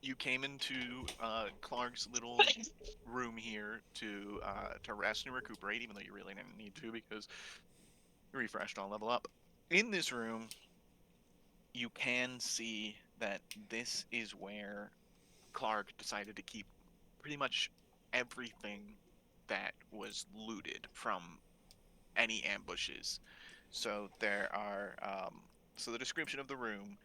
you came into Clark's little room here to rest and recuperate, even though you really didn't need to because you refreshed on level up. In this room, you can see that this is where Clark decided to keep pretty much everything that was looted from any ambushes. So there are so the description of the room.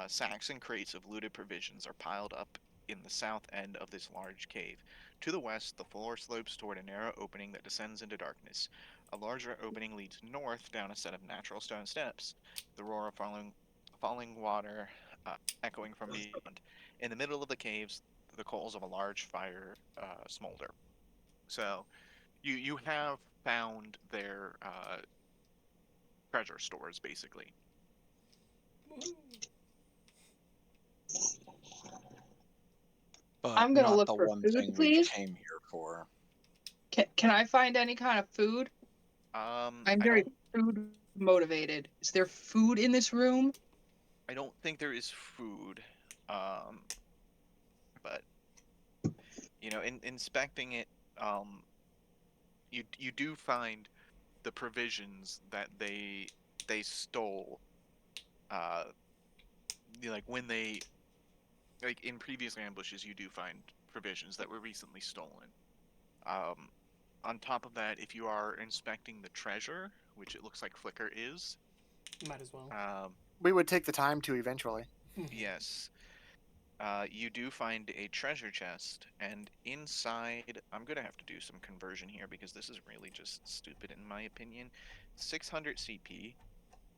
Sacks and crates of looted provisions are piled up in the south end of this large cave. To the west, the floor slopes toward a narrow opening that descends into darkness. A larger opening leads north down a set of natural stone steps, the roar of falling water echoing from beyond. In the middle of the caves, the coals of a large fire smolder. So you have found their treasure stores, basically. But I'm gonna not look the for one food, thing we please. came here for. Can I find any kind of food? I'm I very don't food motivated. Is there food in this room? I don't think there is food. Um, but in inspecting it, um, you do find the provisions that they stole. Uh, like when they like in previous ambushes, you do find provisions that were recently stolen. Um, on top of that, if you are inspecting the treasure, which it looks like Flicker is, Might as well. um, We would take the time to eventually. yes, you do find a treasure chest, and inside, I'm gonna have to do some conversion here because this is really just stupid in my opinion. 600 CP,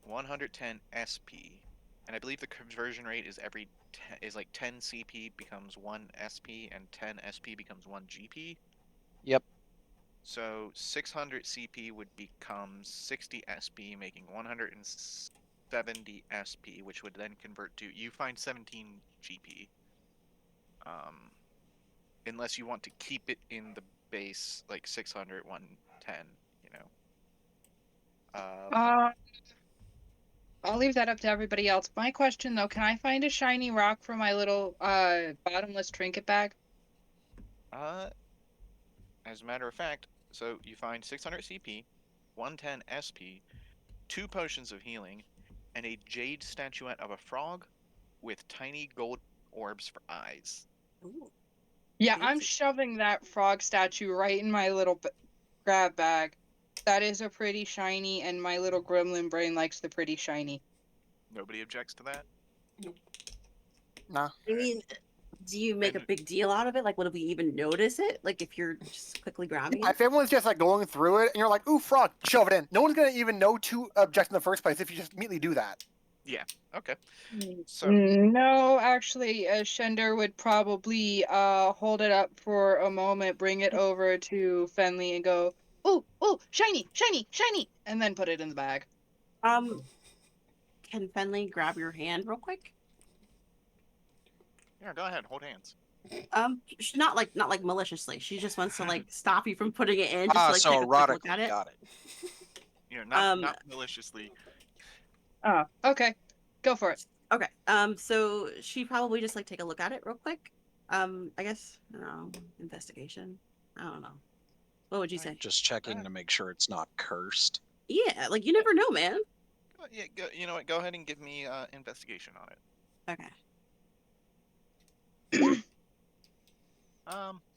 110 SP, and I believe the conversion rate is is like 10 CP becomes 1 SP and 10 SP becomes 1 GP. Yep. So 600 CP would become 60 SP, making 170 SP, which would then convert to you find 17 GP. Um, unless you want to keep it in the base like 600 110, you know. Uh, I'll leave that up to everybody else. My question though, can I find a shiny rock for my little bottomless trinket bag? uh as a matter of fact, so you find 600 CP, 110 SP, 2 potions of healing, and a jade statuette of a frog with tiny gold orbs for eyes. Ooh, Yeah, I'm fancy. shoving that frog statue right in my little grab bag. That is a pretty shiny, and my little gremlin brain likes the pretty shiny. Nobody objects to that. Nah. I mean, do you make a And big deal out of it? Like, would we even notice it? Like, if you're just quickly grabbing it? If everyone's just like going through it and you're like, ooh, frog, shove it in. No one's gonna even know to object in the first place if you just immediately do that. yeah, okay. So No, actually, Shender would probably hold it up for a moment, bring it over to Fenley, and go, "Ooh, ooh, shiny, shiny, shiny," and then put it in the bag. Um, can Fenley grab your hand real quick? yeah, go ahead, hold hands. Not like maliciously. She just wants to like stop you from putting it in, just to like So take a quick look at erotically, it. got it. Not Um, not maliciously. Oh, okay, go for it. okay. So she probably just like take a look at it real quick. I guess I don't know, investigation. I don't know. What would you say? Just checking to make sure it's not cursed. Yeah, like you never know, man. Yeah, you know what? Go ahead and give me investigation on it. Okay.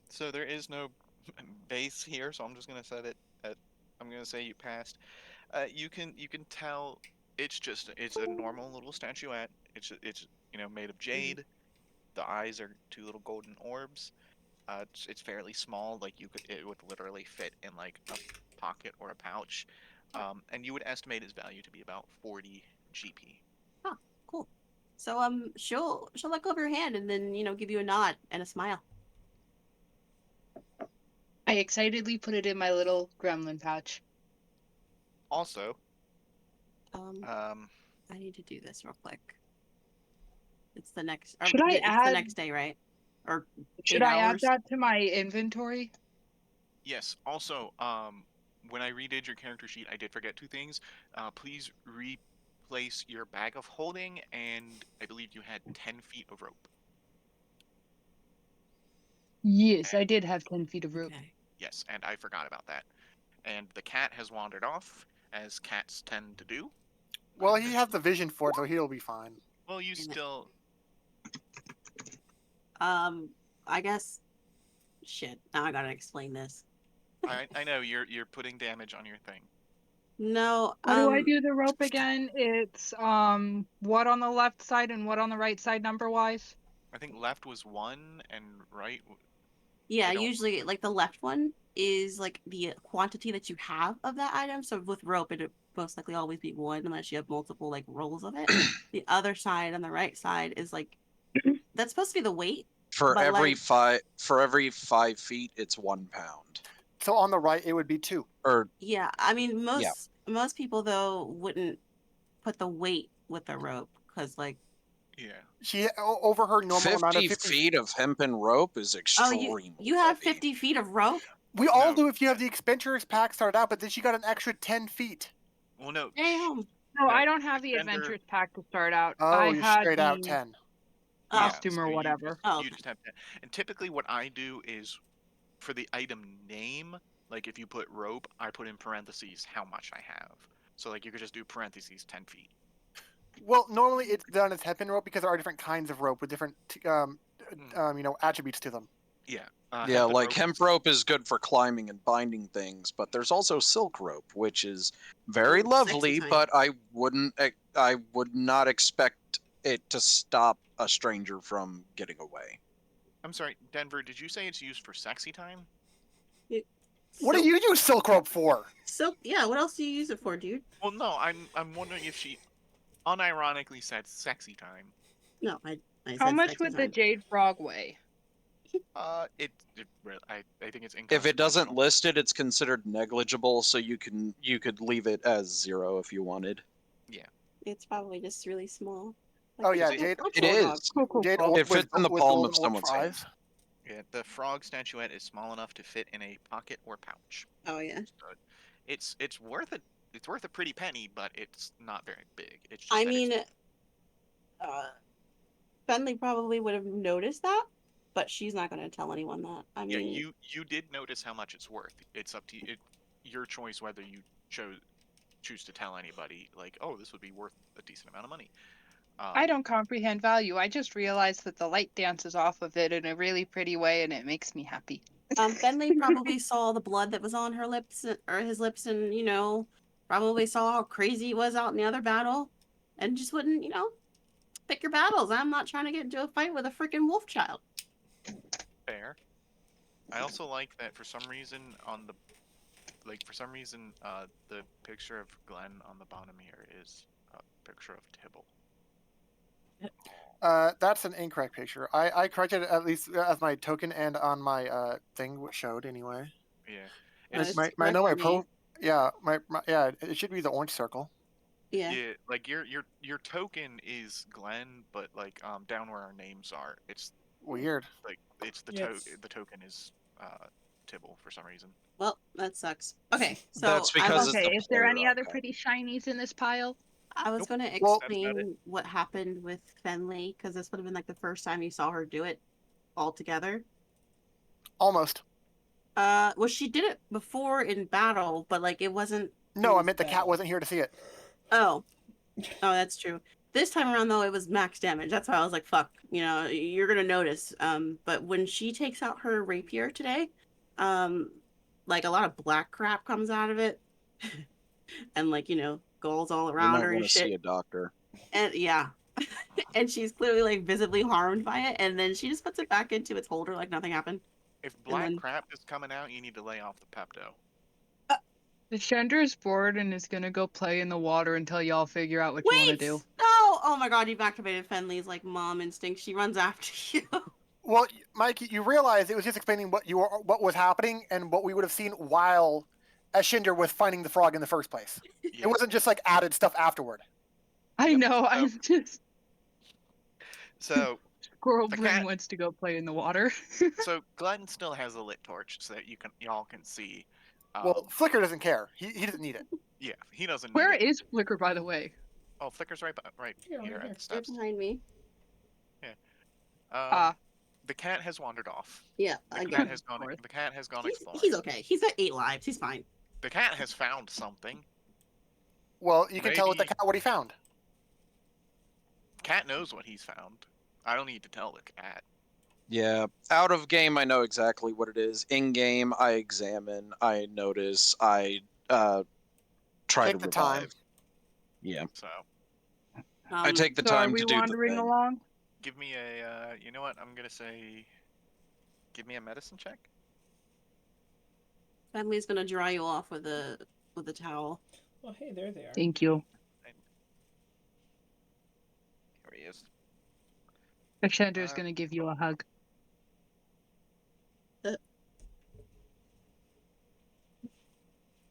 So there is no base here, so I'm just gonna set it at. I'm gonna say you passed. You can tell it's a normal little statuette. It's made of Mhm. jade. The eyes are 2 little golden orbs. It's fairly small, like it would literally fit in like a pocket or a pouch. And you would estimate its value to be about 40 GP. Oh, cool. So she'll let go of your hand and then give you a nod and a smile. I excitedly put it in my little gremlin pouch. Also, Um, um, I need to do this real quick. It's the next. Should I It's the add? next day, right? Or Should eight I add hours. that to my inventory? yes. Also, when I redid your character sheet, I did forget 2 things. Please replace your bag of holding, and I believe you had 10 feet of rope. Yes, I did have 10 feet of rope. Okay. Yes, and I forgot about that. And the cat has wandered off, as cats tend to do. Well, he has the vision for it, so he'll be fine. Well, you Damn it. still. I guess. Shit. Now I gotta explain this. I know you're putting damage on your thing. No. How do I do the rope again? It's what on the left side and what on the right side number wise? I think left was 1 and right. Yeah, I don't- usually like the left one is like the quantity that you have of that item. So with rope, it'd most likely always be 1 unless you have multiple like rolls of it. The other side on the right side is like that's supposed to be the weight. For But, every like- 5 feet, it's 1 pound. So on the right, it would be 2. Or Yeah, I mean most people though wouldn't put the weight with the rope because like Yeah. She over her normal amount of 50 50 feet of hempen rope is oh extremely you have heavy. 50 feet of rope. We all No. do if you have the expenditures pack started out, but then she got an extra 10 feet. Well, no. Damn. No, No, I don't have the Defender- adventures pack to start out. Oh, I you're had straight out the 10. Oh. costume or so whatever. Oh, You okay. just have that. And typically, what I do is for the item name, like if you put rope, I put in parentheses how much I have. So like you could just do parentheses 10 feet. Well, normally it's done as hempen rope because there are different kinds of rope with different, attributes to them. Yeah. Yeah, hempen like rope hemp is- rope is good for climbing and binding things, but there's also silk rope, which is very Ooh, lovely, sexy time. but I would not expect it to stop a stranger from getting away. I'm sorry, Denver. Did you say it's used for sexy time? What do you use silk rope for? Silk? Yeah. What else do you use it for, dude? Well, no. I'm wondering if she unironically said sexy time. No, I How said much sexy would the time. jade frog weigh? I think it's If it doesn't inconsequential. list it, it's considered negligible, so you could leave it as 0 if you wanted. It's probably just really small. Oh, yeah, it's Jade- a It warthog. is. Cool. Jade It fits in the with palm golden of someone's hand. fries. Yeah, the frog statuette is small enough to fit in a pocket or pouch. Oh yeah. So it's worth it. It's worth a pretty penny, but it's not very big. It's just I that it's- mean, Bentley probably would have noticed that, but she's not going to tell anyone that. I yeah, mean, you did notice how much it's worth. It's up to you. Your choice whether you choose to tell anybody. Like, oh, this would be worth a decent amount of money. I don't comprehend value. I just realized that the light dances off of it in a really pretty way and it makes me happy. Bentley probably saw the blood that was on her lips or his lips, and probably saw how crazy he was out in the other battle, and just wouldn't, pick your battles. I'm not trying to get into a fight with a freaking wolf child. Fair. I also like that for some reason the picture of Glenn on the bottom here is a picture of Tibble. That's an incorrect picture. I corrected it at least as my token and on my thing showed anyway. Yeah. Like, It's my correct no, my for me. pro. Yeah, yeah. It should be the orange circle. Yeah. Yeah, like your token is Glenn, but like down where our names are, it's Weird. like it's the Yes. the token is Tibble for some reason. Well, that sucks. Okay, so That's because it's Okay, the is there any player other icon. pretty shinies in this pile? I was Nope. going to Well- That's about explain what happened with Fenley because this would have been like the first time you saw her do it all together. Almost. Well, she did it before in battle, but like it wasn't. No, I was meant the cat battle. wasn't here to see it. Oh, that's true. This time around though, it was max damage. That's why I was like, "Fuck," you're gonna notice. But when she takes out her rapier today, like a lot of black crap comes out of it, and like gulls all You around might her and want to see shit. a doctor. And yeah, and she's clearly like visibly harmed by it, and then she just puts it back into its holder like nothing happened. If black then- crap is coming out, you need to lay off the Pepto. The Shender is bored and is gonna go play in the water until y'all figure out what you want to Wait! do. No! Oh my god, you've activated Fenley's like mom instinct. She runs after you. Well, Mike, you realize it was just explaining what was happening and what we would have seen while Ashinder was finding the frog in the first place. Yeah. It wasn't just like added stuff afterward. I Yep, know, so- I'm just So Squirrel The Brain cat- wants to go play in the water. so Glenn still has a lit torch so that y'all can see. Well, Flicker doesn't care. He doesn't need it. Yeah, he doesn't. Where need it. is Flicker, by the way? Oh, Flicker's right here at the Right steps. behind me. Ah. The cat has wandered off. Yeah, The I cat get it. has gone. course. The cat has gone He's exploring. okay. He's got 8 lives. He's fine. The cat has found something. Well, you can tell with the Maybe- cat what he found. Cat knows what he's found. I don't need to tell the cat. Yeah, out of game, I know exactly what it is. In game, I examine, I notice, I try Take to the revive. time. Yeah, So I take the So are time we to do the wandering thing. along? give me a. You know what? I'm gonna say. Give me a medicine check. Family's gonna dry you off with a towel. Oh, hey, there they are. Thank you. Here he is. Shender's Uh, gonna give you a hug.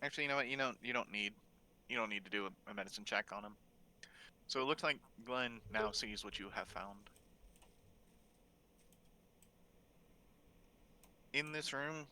Actually, you know what? You don't need to do a medicine check on him. So it looks like Glenn now sees what you have found. In this room,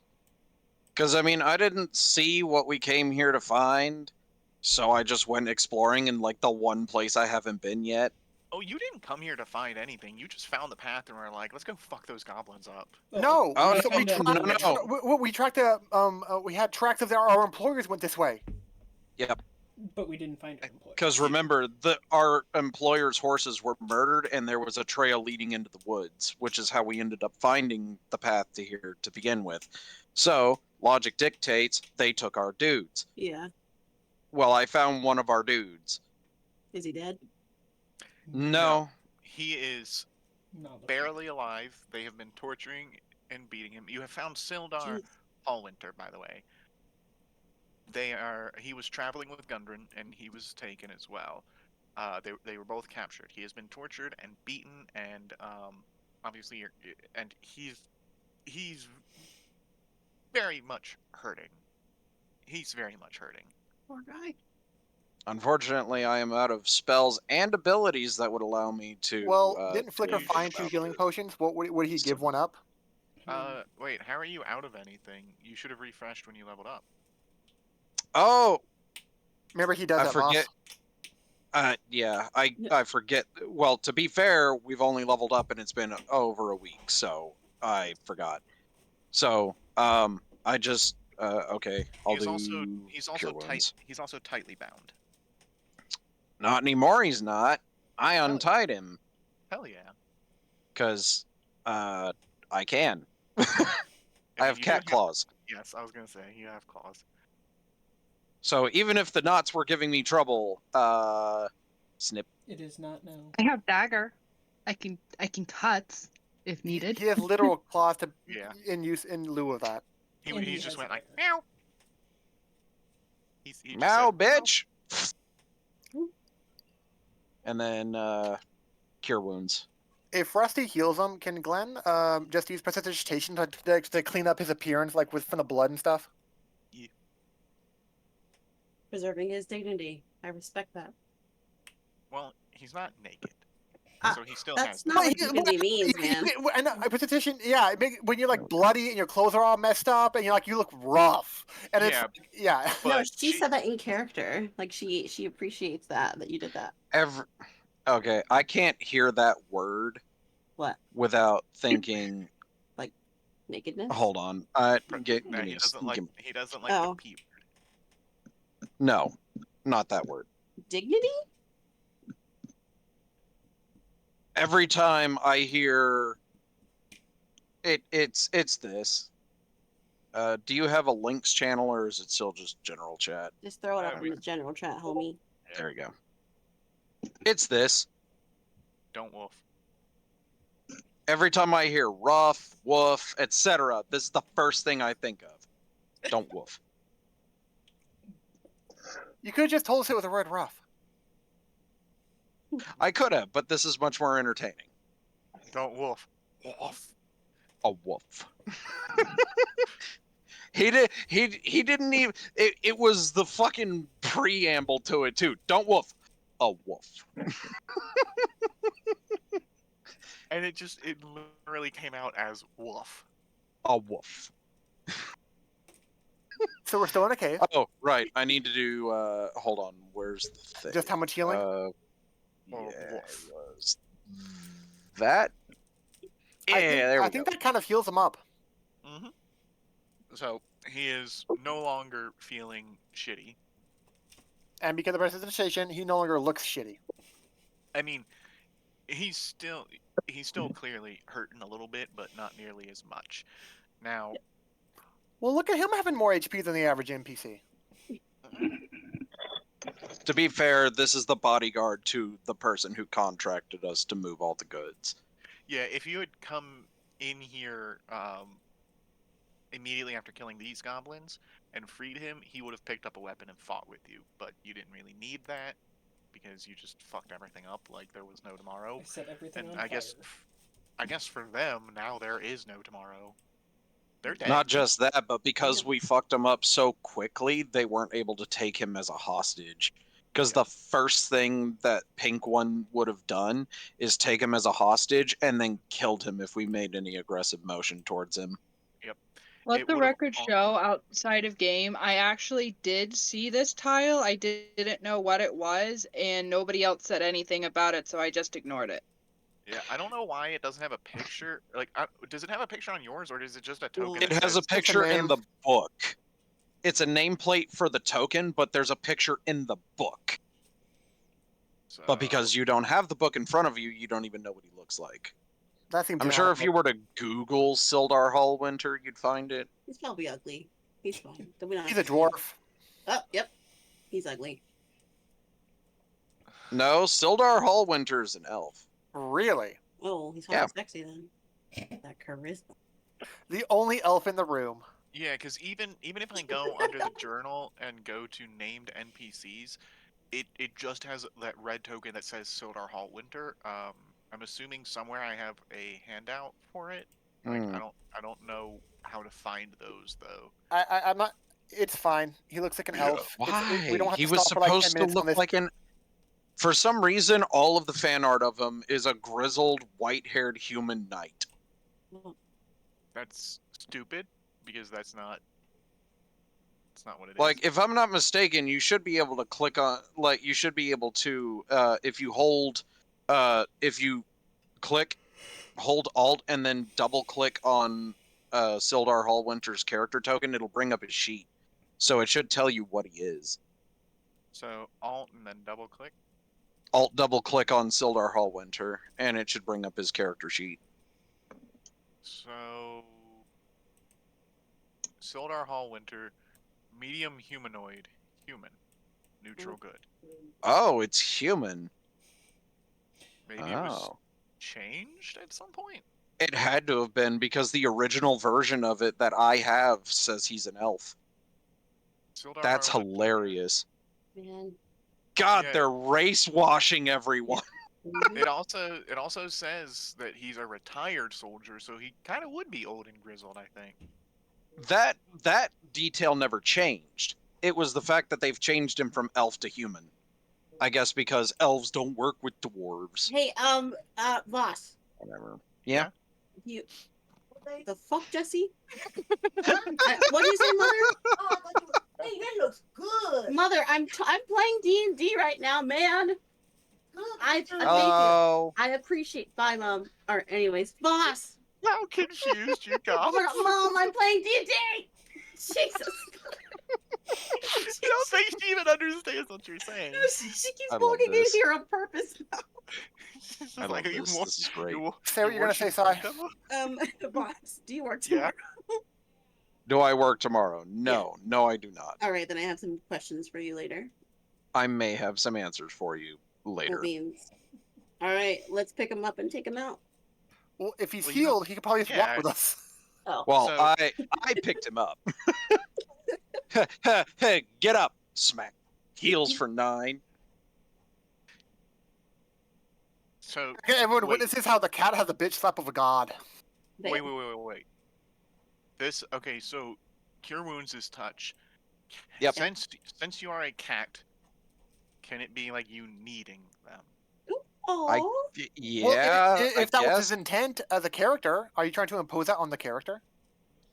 Because, I mean, I didn't see what we came here to find, so I just went exploring in, like, the one place I haven't been yet. oh, you didn't come here to find anything. You just found the path and were like, let's go fuck those goblins up. No, Oh, we, so we, no, tracked, no. we tracked the we had tracks of our employers went this way. Yep. But we didn't find our employer. Because remember, our employer's horses were murdered, and there was a trail leading into the woods, which is how we ended up finding the path to here to begin with. So, logic dictates they took our dudes. Yeah. Well, I found one of our dudes. Is he dead? No. He is Not looking. barely alive. They have been torturing and beating him. You have found Sildar Jeez. Hallwinter, by the way. He was traveling with Gundren, and he was taken as well. They were both captured. He has been tortured and beaten, and obviously, and he's very much hurting. He's very much hurting. Poor guy. Unfortunately, I am out of spells and abilities that would allow me to. Well, didn't Flicker do find 2 about healing it. potions? What would he give one up? Wait, how are you out of anything? You should have refreshed when you leveled up. Oh, Remember he does I that. forget. Yeah, I forget. Well, to be fair, we've only leveled up and it's been over a week, so I forgot. So, I just okay. I'll He's do also cure tight. wounds. He's also tightly bound. Not anymore. He's not. I Hell- untied him Hell yeah. because I can. I I have mean, you do cat claws. Yes, I was gonna say you have claws. So even if the knots were giving me trouble, snip. It is not now. I have dagger. I can cut if needed. He has literal claws to Yeah. in use in lieu of that. He And he just has went a like dagger. meow. He just Meow, said, bitch. And then cure wounds. If Rusty heals him, can Glenn just use prestidigitation to clean up his appearance, like from the blood and stuff? Preserving his dignity. I respect that. Well, he's not naked, Ah, so he still That's has. not what dignity means, man. And prestidigitation, yeah, when you're like bloody and your clothes are all messed up and you look rough, and Yeah, yeah. No, but she said that in character. Like she appreciates that you did that. Okay, I can't hear that word What? without thinking. Nakedness? Hold on. Give No, me he a doesn't like. give- He doesn't like Oh. the P word. No, not that word. Dignity? Every time I hear it's this. Do you have a links channel or is it still just general chat? Just throw it up in we- the general chat, homie. There we go. It's this. Don't wolf. Every time I hear rough, woof, etc., this is the first thing I think of. Don't woof. You could have just told us it was a word rough. I could have, but this is much more entertaining. Don't wolf. Wolf. A woof. He didn't even it was the fucking preamble to it too. Don't woof. A woof. And it literally came out as wolf. A woof. So we're still in a cave. Oh, right. I need to do hold on, where's the thing? Just how much healing? Yeah, Or it woof. was that. there I we think go. that kind of heals him up. Mm-hmm. So he is no longer feeling shitty. And because of prestidigitation, he no longer looks shitty. I mean, he's still clearly hurting a little bit, but not nearly as much. Now, Well, look at him having more HP than the average NPC. To be fair, this is the bodyguard to the person who contracted us to move all the goods. yeah, if you had come in here immediately after killing these goblins and freed him, he would have picked up a weapon and fought with you. But you didn't really need that because you just fucked everything up like there was no tomorrow. I set everything And on fire. I guess for them now there is no tomorrow. They're dead. Not just that, but because we fucked him up so quickly, they weren't able to take him as a hostage. Because the first thing that Pink One would have done is take him as a hostage and then killed him if we made any aggressive motion towards him. Yep. Let It the would've record show outside of game, I actually did see this tile. I didn't know what it was, and nobody else said anything about it, so I just ignored it. Yeah, I don't know why it doesn't have a picture. Like, does it have a picture on yours, or is it just a token? It that has a says- picture in name. the book. It's a nameplate for the token, but there's a picture in the book. But because you don't have the book in front of you, you don't even know what he looks like. That seems I'm sure if inadequate. you were to Google Sildar Hallwinter, you'd find it. He's probably ugly. He's fine. Don't we not He's a have to see him? dwarf. Oh, yep. He's ugly. No, Sildar Hallwinter's an elf. Really? Oh, he's Yeah. hot and sexy then. That charisma. The only elf in the room. Yeah, because even if I go under the journal and go to named NPCs, it just has that red token that says Sildar Hall Winter. I'm assuming somewhere I have a handout for it. Like Hmm. I don't know how to find those though. I'm not. It's fine. He looks like an elf. Why? We don't have He to was stop for like 10 supposed to minutes on look this. like an. For some reason, all of the fan art of him is a grizzled, white-haired human knight. That's stupid because that's not what it is. Like, if I'm not mistaken, you should be able to click on. Like, you should be able to, if you hold, if you click, hold Alt, and then double-click on Sildar Hallwinter's character token, it'll bring up his sheet. So it should tell you what he is. So Alt and then double click. Alt double click on Sildar Hallwinter, and it should bring up his character sheet. So Sildar Hall Winter, medium humanoid, human, neutral good. Oh, it's human. Maybe it was changed at some point. It had to have been because the original version of it that I have says he's an elf. Sildar That's Hall Winter- hilarious. Man. God, Yeah. they're race washing everyone. It also says that he's a retired soldier, so he kind of would be old and grizzled, I think. That detail never changed. It was the fact that they've changed him from elf to human. I guess because elves don't work with dwarves. Hey, boss. Whatever. Yeah. You. The fuck, Jesse? What do you say, mother? Hey, that looks good. Mother, I'm playing D&D right now, man. Thank you. Oh. I appreciate. Bye, mom. Or anyways, boss. How confused you got! Mom, I'm playing D&D. Jesus. I don't think she even understands what you're saying. She keeps I love walking in this. here on purpose. She's I like, love "Are you this. more- This is great. Say what you're gonna say, Sai. Boss, do you work Yeah. tomorrow? Do I work tomorrow? No. No, I do not. All right, then I have some questions for you later. I may have some answers for you Cool later. beans. All right, let's pick him up and take him out. Well, if he's Well, you know- healed, he could probably just Yeah. walk with us. Oh, Well, So- I picked him up. Hey, get up! Smack. Heals for 9. So Okay, everyone Wait. witnesses how the cat has a bitch slap of a god. there. wait. This okay? So cure wounds is touch. Yep. Since you are a cat, can it be like you needing them? Oh, Yeah, Well, I if that was guess. his intent as a character, are you trying to impose that on the character?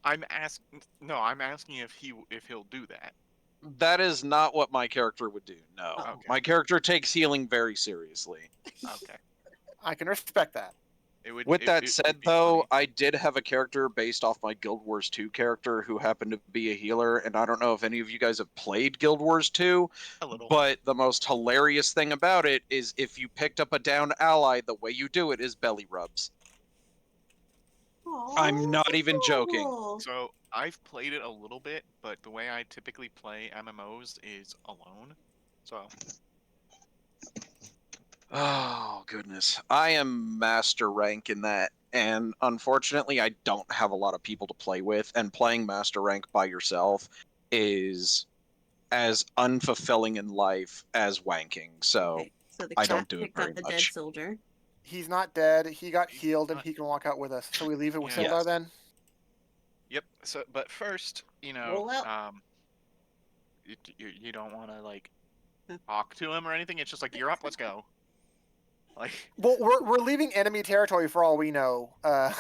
I'm asking if he'll do that. That is not what my character would do. No. Okay. My character takes healing very seriously. Okay. I can respect that. It would. With that It said, would be though, funny. I did have a character based off my Guild Wars 2 character who happened to be a healer, and I don't know if any of you guys have played Guild Wars 2, A little. but the most hilarious thing about it is if you picked up a downed ally, the way you do it is belly rubs. Aw, I'm not that's even joking. adorable. So I've played it a little bit, but the way I typically play MMOs is alone. So Oh, goodness. I am master rank in that, and unfortunately, I don't have a lot of people to play with, and playing master rank by yourself is as unfulfilling in life as wanking, so Okay, so the I cat don't do it picked very up the dead much. soldier. He's not dead. He got He's healed, and not- he can walk out with us. So we leave it with Yeah. Sildar Yes. then. Yep. So, but first, Roll out. you don't want to like Huh. talk to him or anything. It's just like you're up. Let's go. Like, Well, we're leaving enemy territory for all we know. I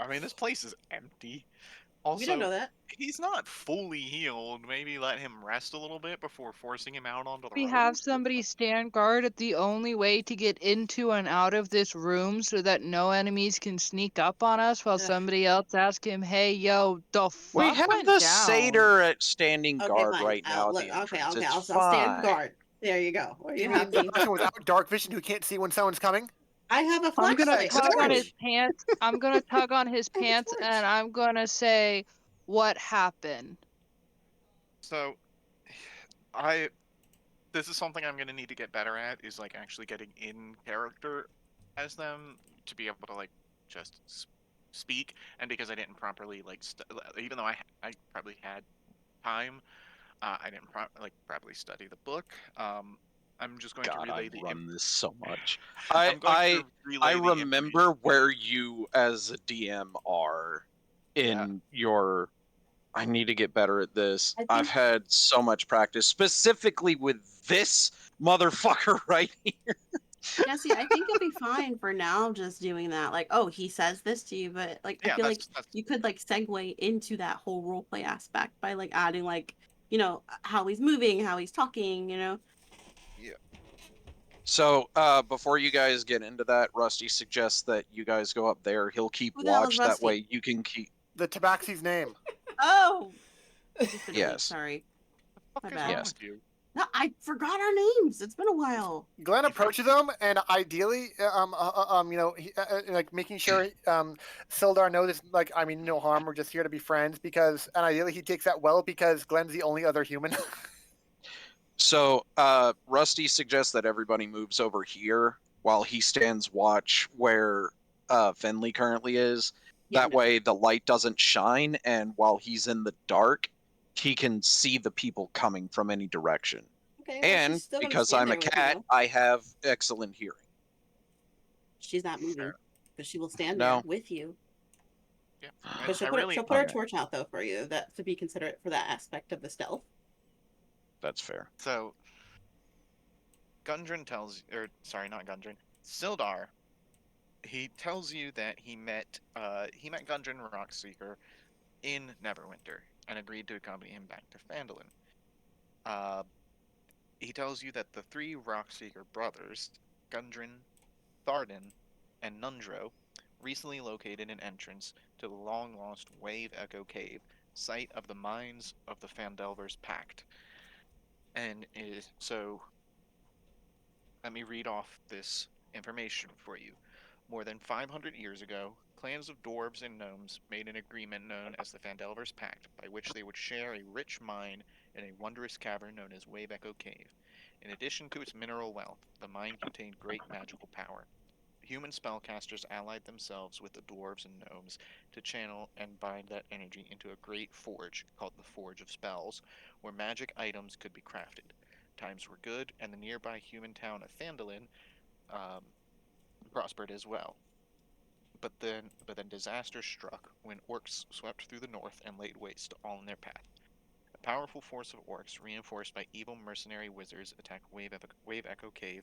mean, this place is empty. We don't know Also, that. he's not fully healed. Maybe let him rest a little bit before forcing him out onto the We road. have somebody stand guard at the only way to get into and out of this room so that no enemies can sneak up on us while Ugh. somebody else asks him, hey, yo, the We fuck have went the down? satyr at standing Okay, guard fine. right now at Look, the okay, entrance. okay. It's I'll stand fine. guard. There you go. Are you You mean the happy? person without dark vision who can't see when someone's coming? I have a I'm gonna flashlight. tug on his Torch. pants. I'm gonna tug on his I have a pants torch. and I'm gonna say, what happened? So, I this is something I'm gonna need to get better at is like actually getting in character as them to be able to like just speak. And because I didn't properly like even though I probably had time, I didn't properly study the book. I'm just going to God, I relay the run this so much. I'm going to I relay the remember information. where you as a DM are Yeah. in your. I need to get better at this. I I've think- had so much practice, specifically with this motherfucker right here. Yeah, see, I think you'll be fine for now just doing that. Like, oh, he says this to you, but like I Yeah, feel like that's you could like segue into that whole role play aspect by like adding like, how he's moving, how he's talking, yeah. So, before you guys get into that, Rusty suggests that you guys go up there. He'll keep Who the hell is watch. That Rusty? way you can keep. The Tabaxi's name. Oh, just been a week, Yes. What sorry. the fuck My is bad. wrong Yes. with you? No, I forgot our names. It's been a while. Glenn You approaches him, and ideally, like making sure Sildar knows it's like, I mean, no harm. We're just here to be friends. And ideally, he takes that well because Glenn's the only other human. So, Rusty suggests that everybody moves over here while he stands watch where Finley currently is. Yeah, That no. way, the light doesn't shine, and while he's in the dark, he can see the people coming from any direction. Okay, well, And she's still gonna because stand I'm a there with you, cat, though. I have excellent hearing. She's not moving, Fair. but she will stand No. there with you. Yeah. But she'll I put, really she'll put her Okay. torch out though for you. That to be considerate for that aspect of the stealth. That's fair. So Gundren tells or sorry, not Gundren. Sildar. He tells you that he met Gundren Rockseeker in Neverwinter and agreed to accompany him back to Phandelver. He tells you that the three Rockseeker brothers, Gundren, Tharden, and Nundro, recently located an entrance to the long-lost Wave Echo Cave, site of the mines of the Phandelver's Pact. And so, let me read off this information for you. More than 500 years ago, clans of dwarves and gnomes made an agreement known as the Phandelver's Pact, by which they would share a rich mine in a wondrous cavern known as Wave Echo Cave. In addition to its mineral wealth, the mine contained great magical power. Human spellcasters allied themselves with the dwarves and gnomes to channel and bind that energy into a great forge called the Forge of Spells, where magic items could be crafted. Times were good, and the nearby human town of Phandalin prospered as well. But then disaster struck when orcs swept through the north and laid waste all in their path. A powerful force of orcs, reinforced by evil mercenary wizards, attacked Wave Echo Cave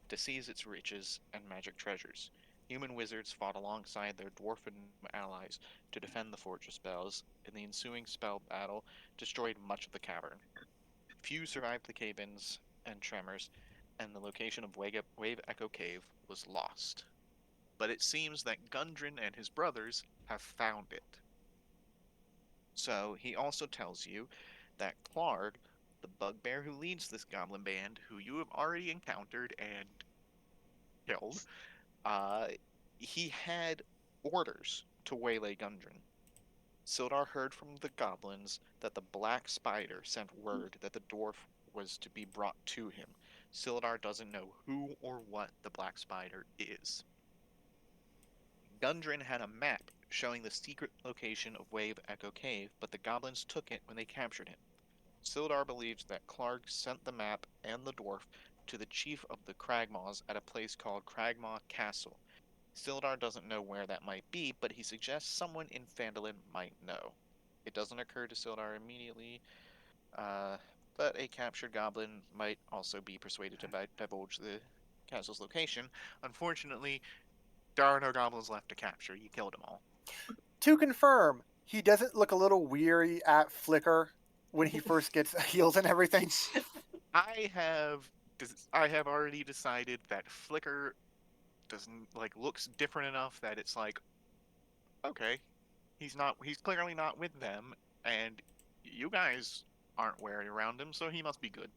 to seize its riches and magic treasures. Human wizards fought alongside their dwarf and allies to defend the Forge of Spells, and the ensuing spell battle destroyed much of the cavern. Few survived the cave-ins and tremors, and the location of Wave Echo Cave was lost. but it seems that Gundren and his brothers have found it. So he also tells you that Clarg, the bugbear who leads this goblin band, who you have already encountered and killed, uh, he had orders to waylay Gundren. Sildar heard from the goblins that the black spider sent word that the dwarf was to be brought to him. Sildar doesn't know who or what the black spider is. Gundren had a map showing the secret location of Wave Echo Cave, but the goblins took it when they captured him. Sildar believes that Clark sent the map and the dwarf to the chief of the Cragmaws at a place called Cragmaw Castle. Sildar doesn't know where that might be, but he suggests someone in Phandelver might know. It doesn't occur to Sildar immediately, but a captured goblin might also be persuaded to divulge the castle's location. Unfortunately, there are no goblins left to capture. You killed them all. To confirm, he doesn't look a little weary at Flicker when he first gets heals and everything. I have already decided that Flicker doesn't looks different enough that it's like, okay, he's clearly not with them, and you guys aren't wary around him, so he must be good.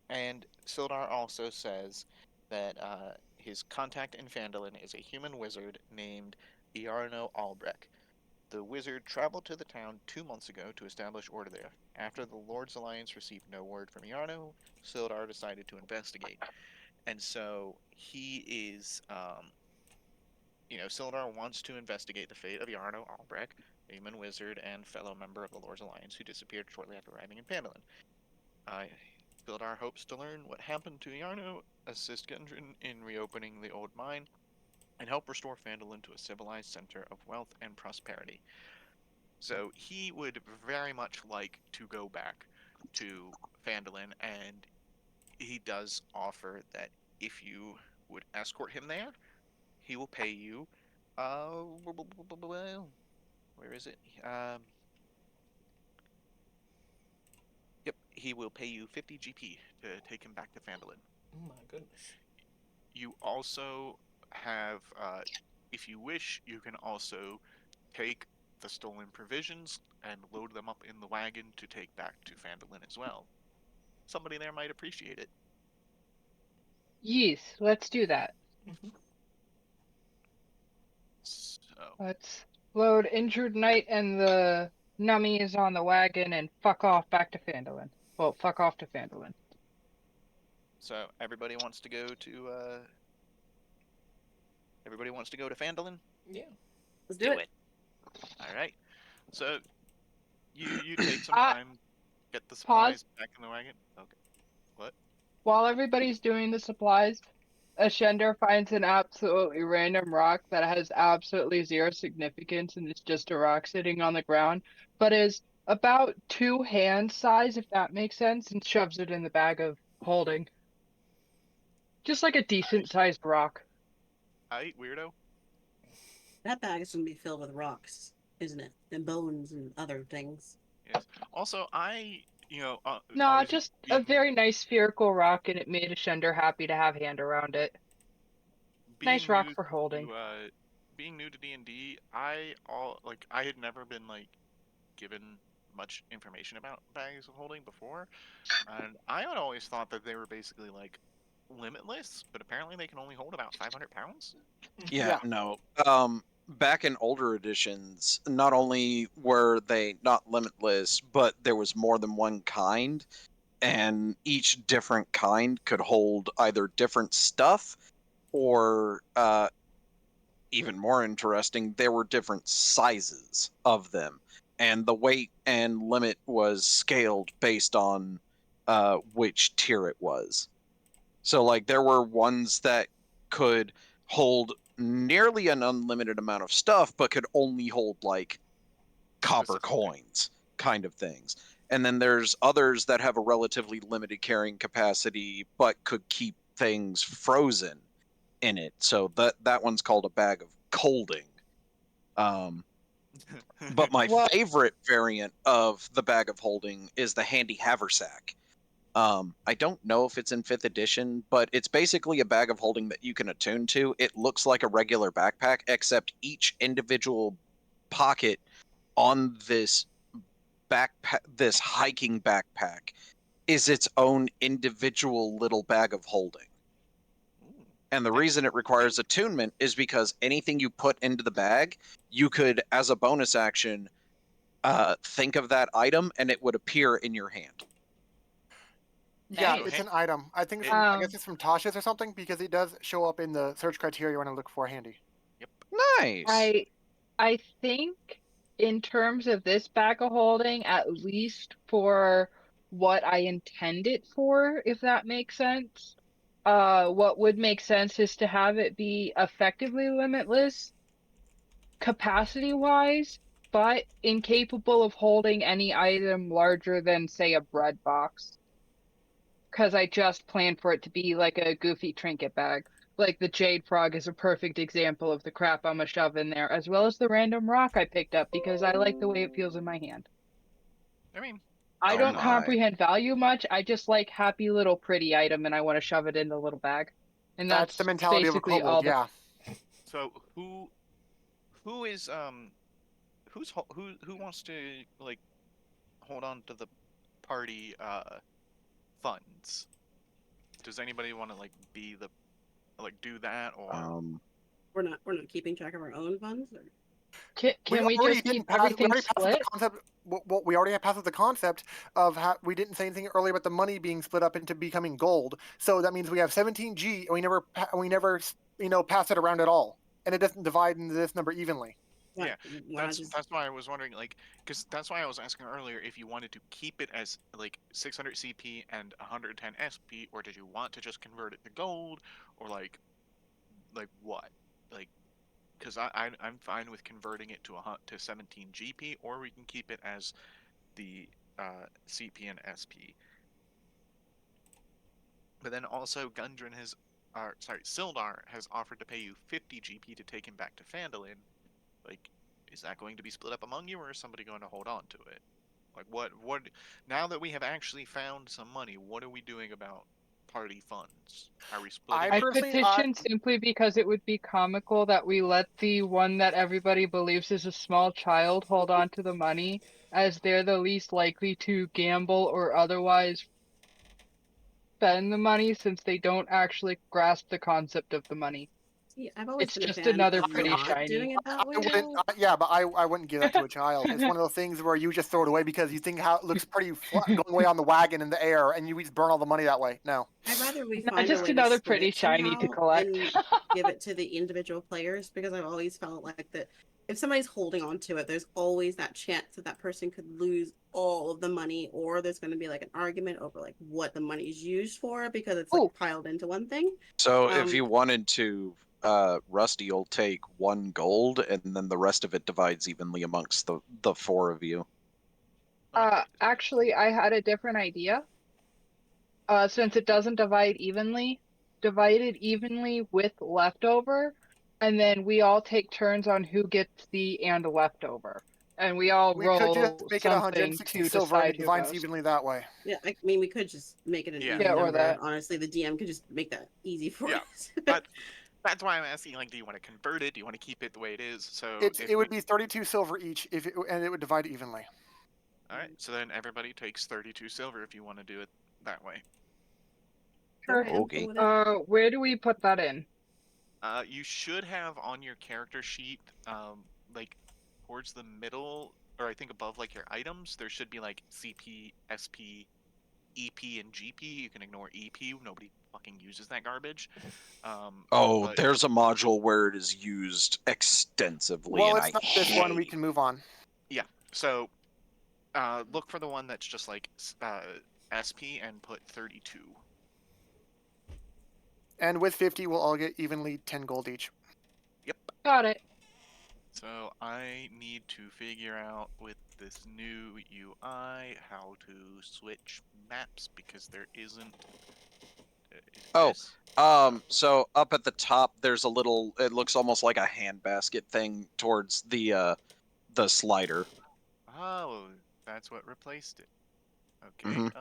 And Sildar also says that his contact in Phandalin is a human wizard named Iarno Albrecht. The wizard traveled to the town 2 months ago to establish order there. After the Lord's Alliance received no word from Iarno, Sildar decided to investigate. And so he is, Sildar wants to investigate the fate of Iarno Albrecht, a human wizard and fellow member of the Lord's Alliance who disappeared shortly after arriving in Phandalin. Sildar hopes to learn what happened to Iarno, assist Gundren in reopening the old mine, and help restore Phandalin to a civilized center of wealth and prosperity. So he would very much like to go back to Phandalin, and he does offer that if you would escort him there, he will pay you. Where is it? Yep, he will pay you 50 GP to take him back to Phandalin. Oh my goodness. You also have, if you wish, you can also take the stolen provisions and load them up in the wagon to take back to Phandalin as well. Somebody there might appreciate it. Yes, let's do that. So, Let's load Injured Knight and the nummies on the wagon and fuck off back to Phandalin. Well, fuck off to Phandalin. so everybody wants to go to Phandalin? Yeah. Let's do it. All right. So you take some Uh, time, get the supplies Pause. back in the wagon. Okay. What? While everybody's doing the supplies, Ashender finds an absolutely random rock that has absolutely zero significance and it's just a rock sitting on the ground, but is about 2 hand size, if that makes sense, and shoves it in the bag of holding. Just like a decent sized rock. I weirdo. That bag is gonna be filled with rocks, isn't it? And bones and other things. Yes. Also, No, obviously just a very nice spherical rock, and it made Ashender happy to have hand around it. Nice being rock new for holding. to D&D, I had never been given much information about bags of holding before, and I had always thought that they were basically limitless, but apparently they can only hold about 500 pounds. Yeah, Yeah. no. Back in older editions, not only were they not limitless, but there was more than one kind, and each different kind could hold either different stuff or, even more interesting, there were different sizes of them, and the weight and limit was scaled based on which tier it was. So, there were ones that could hold nearly an unlimited amount of stuff, but could only hold copper Specific. coins kind of things. And then there's others that have a relatively limited carrying capacity, but could keep things frozen in it. So that one's called a bag of colding. But my Well, favorite variant of the bag of holding is the handy haversack. I don't know if it's in 5th edition, but it's basically a bag of holding that you can attune to. It looks like a regular backpack, except each individual pocket on this backpack, this hiking backpack, is its own individual little bag of holding. Ooh. And the reason it requires attunement is because anything you put into the bag, you could, as a bonus action, think of that item and it would appear in your hand. Yeah, Nice. it's an item. I think it's It- I guess it's from Tasha's or something because it does show up in the search criteria when I look for handy. Yep. Nice. I think in terms of this bag of holding, at least for what I intend it for, if that makes sense. What would make sense is to have it be effectively limitless capacity wise, but incapable of holding any item larger than, say, a bread box. Because I just planned for it to be like a goofy trinket bag. Like the Jade Frog is a perfect example of the crap I'm gonna shove in there, as well as the random rock I picked up because I like the way it feels in my hand. I mean, I Oh don't my. comprehend value much. I just like happy little pretty item and I want to shove it in the little bag. And That's the that's mentality of a basically kobold. all the Yeah. so who is who wants to like hold on to the party funds? Does anybody want to like be the do that or We're not keeping track of our own funds. Or... Can we already just keep didn't pass. We everything already passed with split? the concept. Well, we already passed with the concept of we didn't say anything earlier about the money being split up into becoming gold. So that means we have 17G, and we never pass it around at all, and it doesn't divide into this number evenly. Why, yeah, why not just... that's why I was wondering, like, because that's why I was asking earlier if you wanted to keep it as like 600 CP and 110 SP, or did you want to just convert it to gold, or like what, like, because I'm fine with converting it to 17 GP, or we can keep it as the CP and SP. But then also Gundren Sildar has offered to pay you 50 GP to take him back to Phandelver. Like, is that going to be split up among you, or is somebody going to hold on to it? Like, what? Now that we have actually found some money, what are we doing about party funds? Are we splitting I it? petition simply because it would be comical that we let the one that everybody believes is a small child hold on to the money, as they're the least likely to gamble or otherwise spend the money since they don't actually grasp the concept of the money. See, I've always It's been a just fan another of pretty not shiny. doing it that way. I wouldn't give that to a child. It's one of those things where you just throw it away because you think how it looks pretty flat going away on the wagon in the air, and you just burn all the money that way. No. I'd rather we Not find a just way to another split pretty it shiny to somehow collect. and give it to the individual players, because I've always felt like that if somebody's holding on to it, there's always that chance that that person could lose all of the money, or there's going to be like an argument over like what the money is used for because it's like Ooh. piled into one thing. So if you wanted to, Rusty will take 1 gold, and then the rest of it divides evenly amongst the 4 of you. Actually, I had a different idea. Since it doesn't divide it evenly with leftover, and then we all take turns on who gets the and leftover. And we all We could just roll make it something 160 to silver and decide it who divides goes. evenly that way. Yeah, I mean, we could just make it an Yeah. even Yeah, or number. that. Honestly, the DM could just make that easy for Yeah. us. That's why I'm asking, like, do you want to convert it? Do you want to keep it the way it is? So It would be 32 silver each and it would divide evenly. All right, so then everybody takes 32 silver if you want to do it that way. Sure. Okay, I'm cool with it. Where do we put that in? You should have on your character sheet, like towards the middle, or I think above like your items, there should be like CP, SP, EP, and GP. You can ignore EP. Nobody fucking uses that garbage. But There's a module where it is used extensively, Well, and it's not this one. We can move on. yeah. So look for the one that's just like SP and put 32. And with 50, we'll all get evenly 10 gold each. Yep. Got it. So I need to figure out with this new UI how to switch maps because there isn't. So up at the top, there's a little. It looks almost like a handbasket thing towards the slider. Oh, that's what replaced it. Okay. Mhm.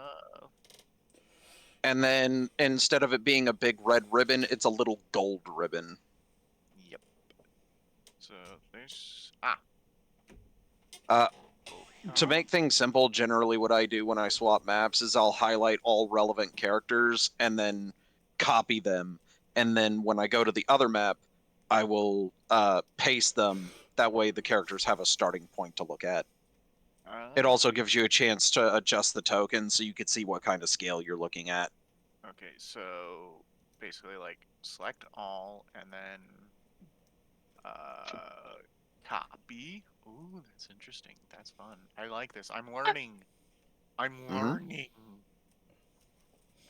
And then instead of it being a big red ribbon, it's a little gold ribbon. Yep. So there's Uh, oh, to make things simple, generally what I do when I swap maps is I'll highlight all relevant characters and then copy them. And then when I go to the other map, I will paste them. That way the characters have a starting point to look at. It also gives you a chance to adjust the token so you can see what kind of scale you're looking at. okay, so basically like select all and then copy. Ooh, that's interesting. That's fun. I like this. I'm learning. I'm learning.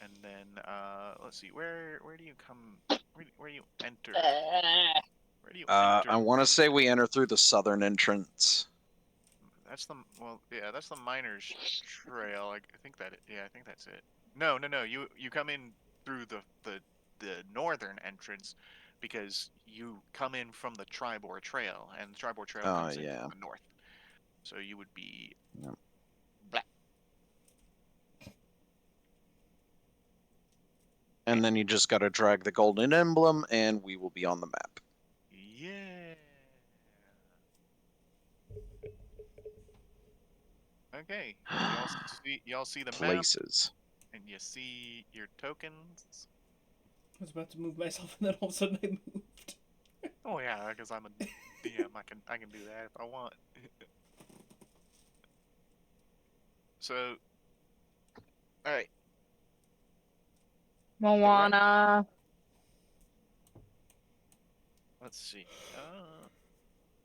And then let's see. Where do you come? Where do you enter? Where do you enter? I want to say we enter through the southern entrance. That's the that's the miners trail. I think I think that's it. No. You come in through the northern entrance because you come in from the Tribor Trail, and the Tribor Trail comes in from the north. So you would be black. And then you just got to drag the golden emblem, and we will be on the map. Yeah. Okay. Y'all see the Places. map, and you see your tokens. I was about to move myself, and then all of a sudden I moved. Oh yeah, because I'm a DM. I can do that if I want. So, all right. Moana. Let's see.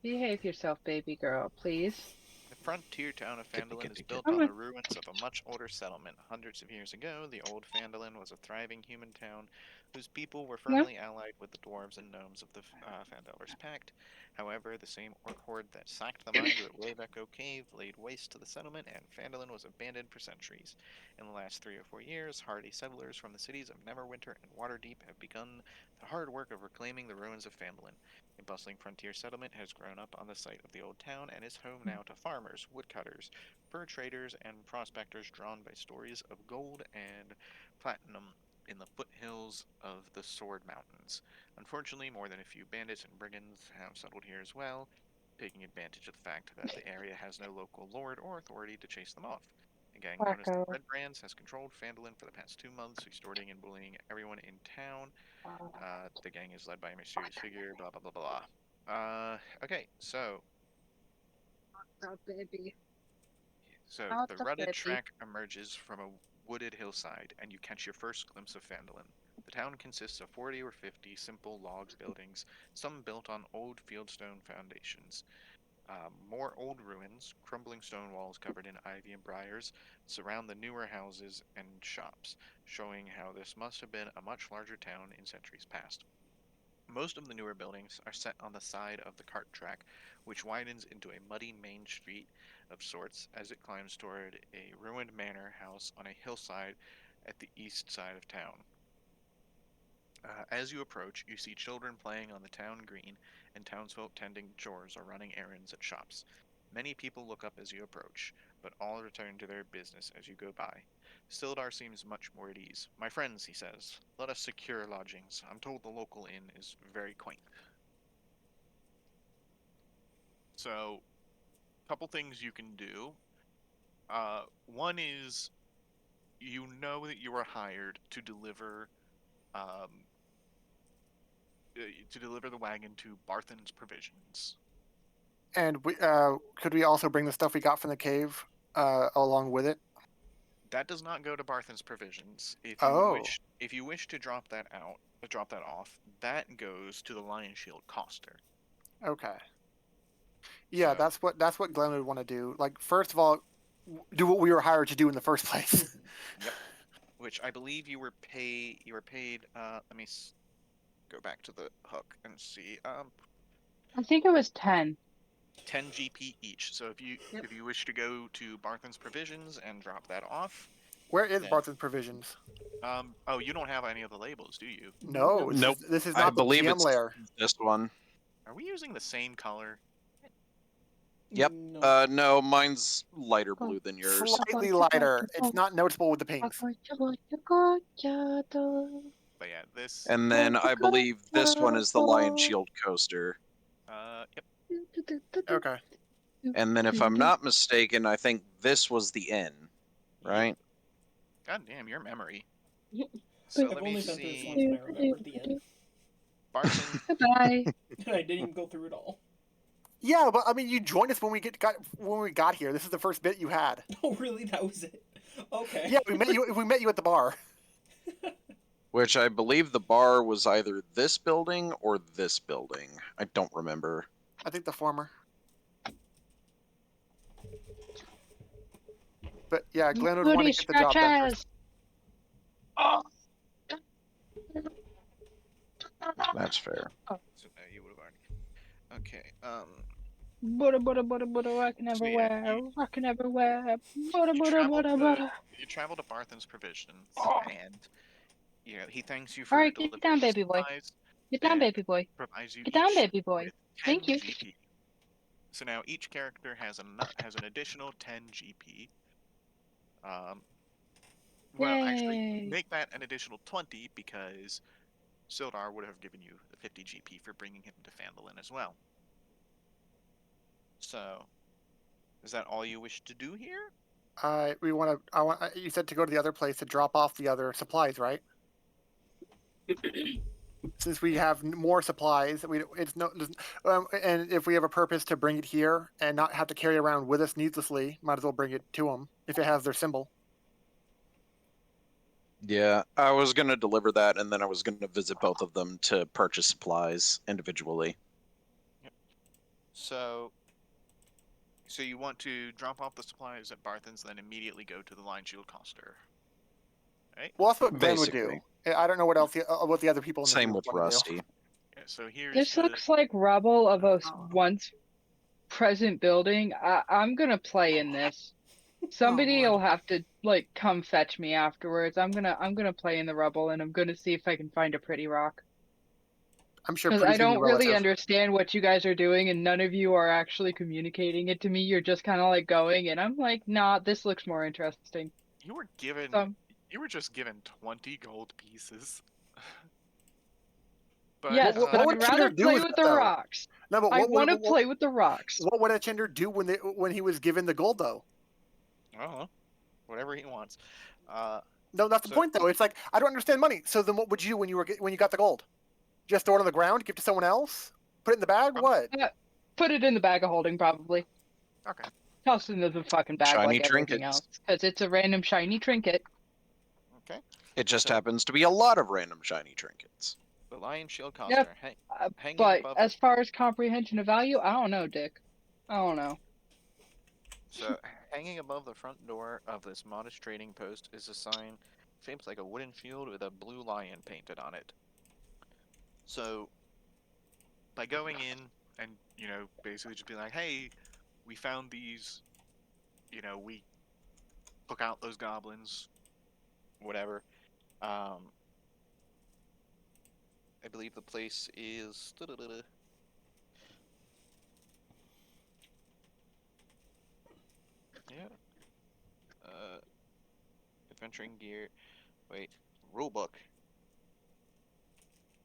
Behave yourself, baby girl, please. The frontier town of Phandelver is built Oh on my- the ruins of a much older settlement. Hundreds of years ago, the old Phandelver was a thriving human town whose people were firmly allied with the dwarves and gnomes of the Phandelver's Pact. However, the same orc horde that sacked the mines at Wave Echo Cave laid waste to the settlement, and Phandelver was abandoned for centuries. In the last 3 or 4 years, hardy settlers from the cities of Neverwinter and Waterdeep have begun the hard work of reclaiming the ruins of Phandelver. A bustling frontier settlement has grown up on the site of the old town and is home now to farmers, woodcutters, fur traders, and prospectors drawn by stories of gold and platinum in the foothills of the Sword Mountains. Unfortunately, more than a few bandits and brigands have settled here as well, taking advantage of the fact that the area has no local lord or authority to chase them off. A gang known as the Red Brands has controlled Phandelver for the past 2 months, extorting and bullying everyone in town. The gang is led by a mysterious figure, blah blah blah blah. Okay, so baby. the rutted track emerges from a wooded hillside, and you catch your first glimpse of Phandelver. The town consists of 40 or 50 simple log buildings, some built on old fieldstone foundations. More old ruins, crumbling stone walls covered in ivy and briars, surround the newer houses and shops, showing how this must have been a much larger town in centuries past. Most of the newer buildings are set on the side of the cart track, which widens into a muddy main street of sorts as it climbs toward a ruined manor house on a hillside at the east side of town. As you approach, you see children playing on the town green and townsfolk tending chores or running errands at shops. Many people look up as you approach, but all return to their business as you go by. Sildar seems much more at ease. My friends, he says, let us secure lodgings. I'm told the local inn is very quaint. So, couple things you can do. One is you know that you are hired um, to deliver the wagon to Barthen's Provisions. And we could we also bring the stuff we got from the cave along with it? That does not go to Barthen's Provisions. Oh. If you wish to drop that off, that goes to the Lion Shield Coster. Okay. Yeah, So, that's what Glenn would want to do. Like, first of all, do what we were hired to do in the first place. yep. Which I believe you were paid. Let me go back to the hook and see. I think it was 10. 10 GP each. So if you wish to go to Barthen's Provisions and drop that off. Where is then, Barthen's Provisions? Oh, you don't have any of the labels, do you? No, Nope. This is I not the believe GM it's layer. this one. Are we using the same color? Yep. No. No, mine's lighter blue than yours. Slightly lighter. It's not noticeable with the pings. But yeah, this. And then I believe this one is the Lion Shield coaster. Yep. Okay. And then if I'm not mistaken, I think this was the N, right? God damn, your memory. So I've let me only been through this see. once, but I remember the end. Barton. Goodbye. And I didn't even go through it all. Yeah, but I mean, you joined us when we got here. This is the first bit you had. Oh, really? That was it? Okay. Yeah, we met you. We met you at the bar. Which I believe the bar was either this building or this building. I don't remember. I think the former. But yeah, Glenn would want to Booty get the job done first. scratches. Oh. That's fair. So now you would have already. Okay. Butter, rockin' So yeah, everywhere, rockin' everywhere. Butter, you butter, travel butter, to butter. you travel to Barthen's Provisions, and he thanks you All for right, get delivering down, the baby boy. supplies Get down, and baby boy. provides you Get down, each baby boy. with 10 Thank you. GP. So now each character has an additional 10 GP. Well, actually, Yay. make that an additional 20 because Sildar would have given you the 50 GP for bringing him to Phandelver as well. So, is that all you wish to do here? We want to. I want. You said to go to the other place to drop off the other supplies, right? Since we have more supplies, and if we have a purpose to bring it here and not have to carry it around with us needlessly, might as well bring it to them if it has their symbol. Yeah, I was going to deliver that, and then I was going to visit both of them to purchase supplies individually. Yep. So you want to drop off the supplies at Barthen's, then immediately go to the Line Shield Coster. Right? Well, that's what Glenn would do. Basically. I don't know what else. What the other people in the Same group with want to do. Rusty. Yeah, so here's This the... looks like rubble of a Oh. once present building. I'm gonna play in this. Somebody Lord. will have to like come fetch me afterwards. I'm gonna play in the rubble and I'm gonna see if I can find a pretty rock. I'm sure Because I pretty's gonna be don't really relative. understand what you guys are doing, and none of you are actually communicating it to me. You're just kind of like going, and I'm like, nah, this looks more interesting. You were given... So, You were just given 20 gold pieces. But, yes, what but would I'd rather Chinder do play with with it, the though? rocks. No, but I want to play with the rocks. What would Chinder do when he was given the gold, though? I don't know. Whatever he wants. No, that's the So- point, though. It's like I don't understand money. So then, what would you do when you got the gold? Just throw it on the ground, give it to someone else, put it in the bag? What? Put it in the bag of holding, probably. Okay. Toss it into the fucking bag Shiny like everything trinkets. else. Because it's a random shiny trinket. Okay. It just So- happens to be a lot of random shiny trinkets. The Lion Shield Coster. Yep. Hanging But above... as far as comprehension of value, I don't know, Dick. I don't know. So, hanging above the front door of this modest trading post is a sign shaped like a wooden shield with a blue lion painted on it. So, by going in and, basically just be like, hey, we found these, we took out those goblins, whatever. I believe the place is... Yeah. Adventuring gear. Wait. Rulebook.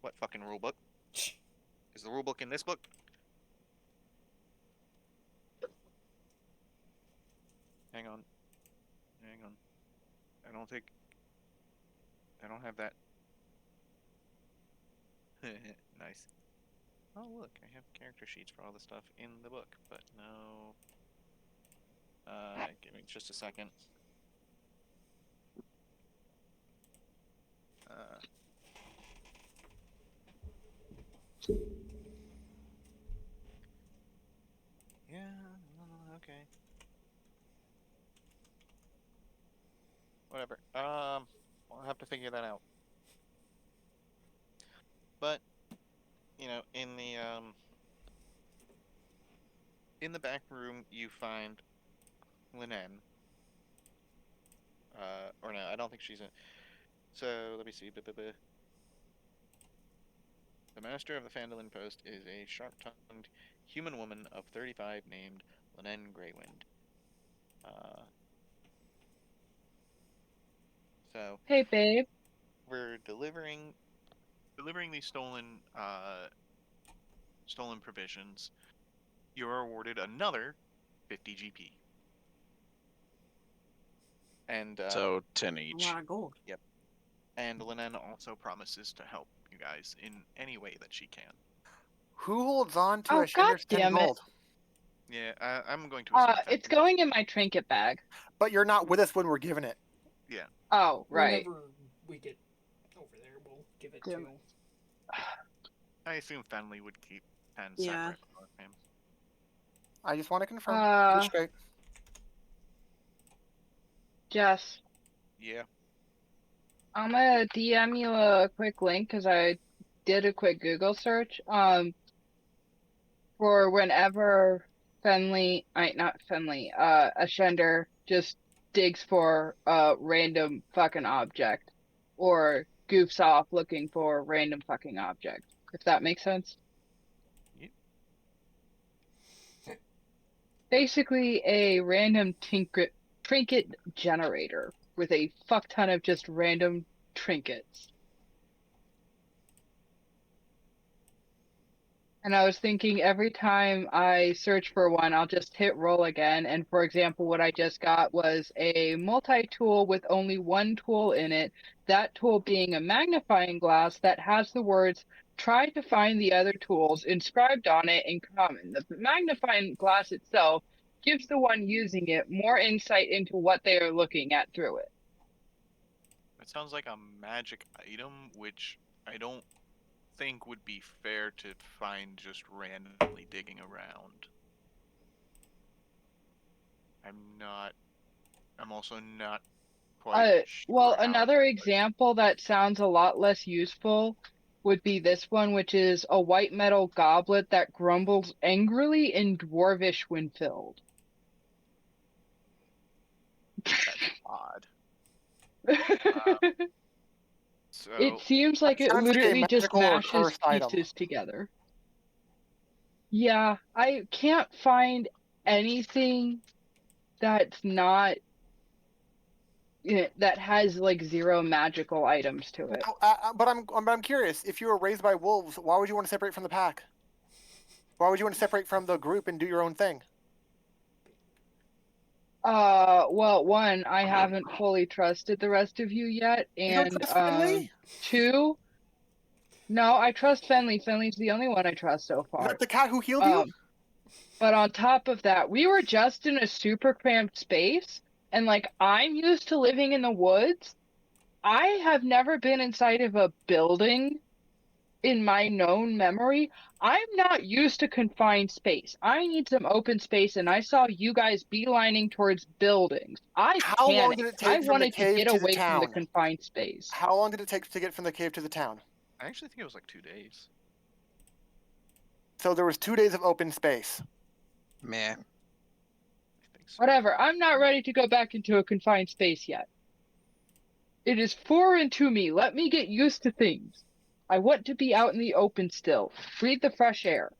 What fucking rulebook? Is the rulebook in this book? Hang on. I don't have that. Nice. Oh look, I have character sheets for all the stuff in the book, but no. Give me just a second. Yeah, okay. Whatever. I'll have to figure that out. But, in the back room you find Linen. Or no, I don't think she's in. So, let me see. The master of the Phandelver post is a sharp-tongued human woman of 35 named Linen Greywind. So Hey, babe. we're delivering these stolen provisions. You're awarded another 50 GP. And So 10 A each. lot of gold. and Linen also promises to help you guys in any way that she can. Who holds on to Oh, a God Shinder's 10 damn it. gold? Yeah, I'm going to assume It's Phandelver. going in my trinket bag. But you're not with us when we're given it. Yeah. Oh, right. Whenever we get over there, we'll give it Damn to. it. I assume Fenley would keep 10 Yeah. separate for him. I just want to confirm. Get it straight. Jess, Yeah. I'm gonna DM you a quick link because I did a quick Google search. For whenever Ashender just digs for a random fucking object or goofs off looking for a random fucking object. If that makes sense. Yep. Basically a random trinket generator with a fuck ton of just random trinkets. And I was thinking every time I search for one, I'll just hit roll again. And for example, what I just got was a multi-tool with only one tool in it. That tool being a magnifying glass that has the words, try to find the other tools inscribed on it in common. The magnifying glass itself gives the one using it more insight into what they are looking at through it. It sounds like a magic item, which I don't think would be fair to find just randomly digging around. I'm also not quite sure Well, how another that works. example that sounds a lot less useful would be this one, which is a white metal goblet that grumbles angrily in dwarvish when filled. That's odd. So It seems like it Sounds like a literally just magical or mashes cursed item. pieces together. Yeah, I can't find anything that's not that has like zero magical items to it. Now, but I'm curious. If you were raised by wolves, why would you want to separate from the pack? Why would you want to separate from the group and do your own thing? Well, one, I haven't fully trusted the rest of you yet, You don't and trust Finley? two, no, I trust Fenley. Fenley's the only one I trust so Is far. that the cat who healed you? But on top of that, we were just in a super cramped space, and like I'm used to living in the woods. I have never been inside of a building in my known memory. I'm not used to confined space. I need some open space, and I saw you guys beelining towards buildings. I How long did panicked. it I take from the wanted to cave get to the away from the town? confined space. How long did it take to get from the cave to the town? I actually think it was like 2 days. So there was 2 days of open space. Meh. I think so. Whatever. I'm not ready to go back into a confined space yet. It is foreign to me. Let me get used to things. I want to be out in the open still. Breathe the fresh air.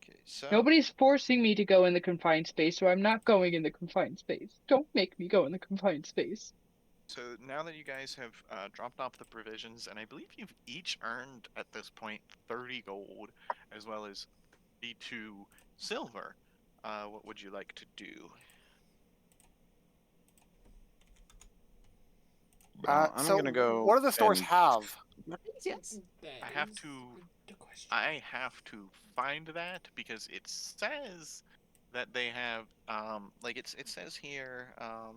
Okay, so Nobody's forcing me to go in the confined space, so I'm not going in the confined space. Don't make me go in the confined space. So now that you guys have dropped off the provisions, and I believe you've each earned at this point 30 gold, as well as 32 silver, what would you like to do? I'm So gonna go. what do the stores and- have? Yes. That I have is to- the question. I have to find that because it says that they have, like it says here, I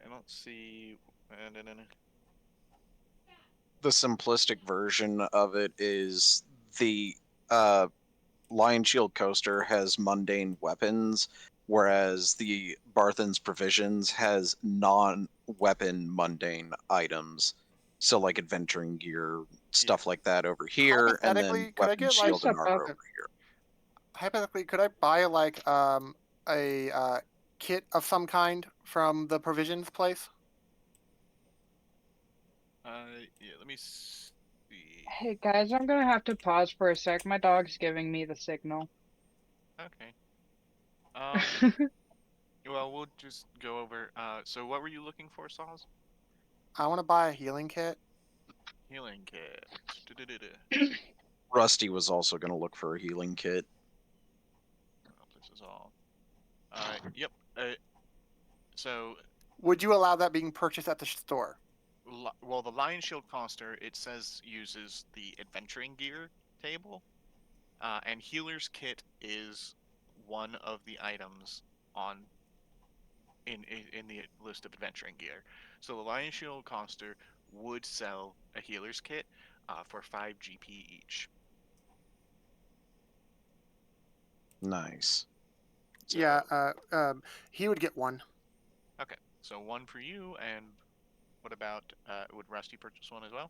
don't see. The simplistic version of it is the Lion Shield coaster has mundane weapons, whereas the Barthen's Provisions has non-weapon mundane items. So like adventuring gear, stuff like that over here, and then Hypothetically, could I weapon, get, like, shield, and armor Just over here. Hypothetically, could I buy like a kit of some kind from the provisions place? Yeah, let me see. Hey guys, I'm gonna have to pause for a sec. My dog's giving me the signal. Okay. Well, we'll just go over. So what were you looking for, Saws? I want to buy a healing kit. Healing kit. Rusty was also going to look for a healing kit. Oh, this is all. Yep. So, Would you allow that being purchased at the store? well, the Lion Shield Coster, it says uses the adventuring gear table, and healer's kit is one of the items on in the list of adventuring gear. So the Lion Shield Coster would sell a healer's kit for 5 GP each. Nice. So, Yeah. He would get one. okay, so one for you, and what about would Rusty purchase one as well?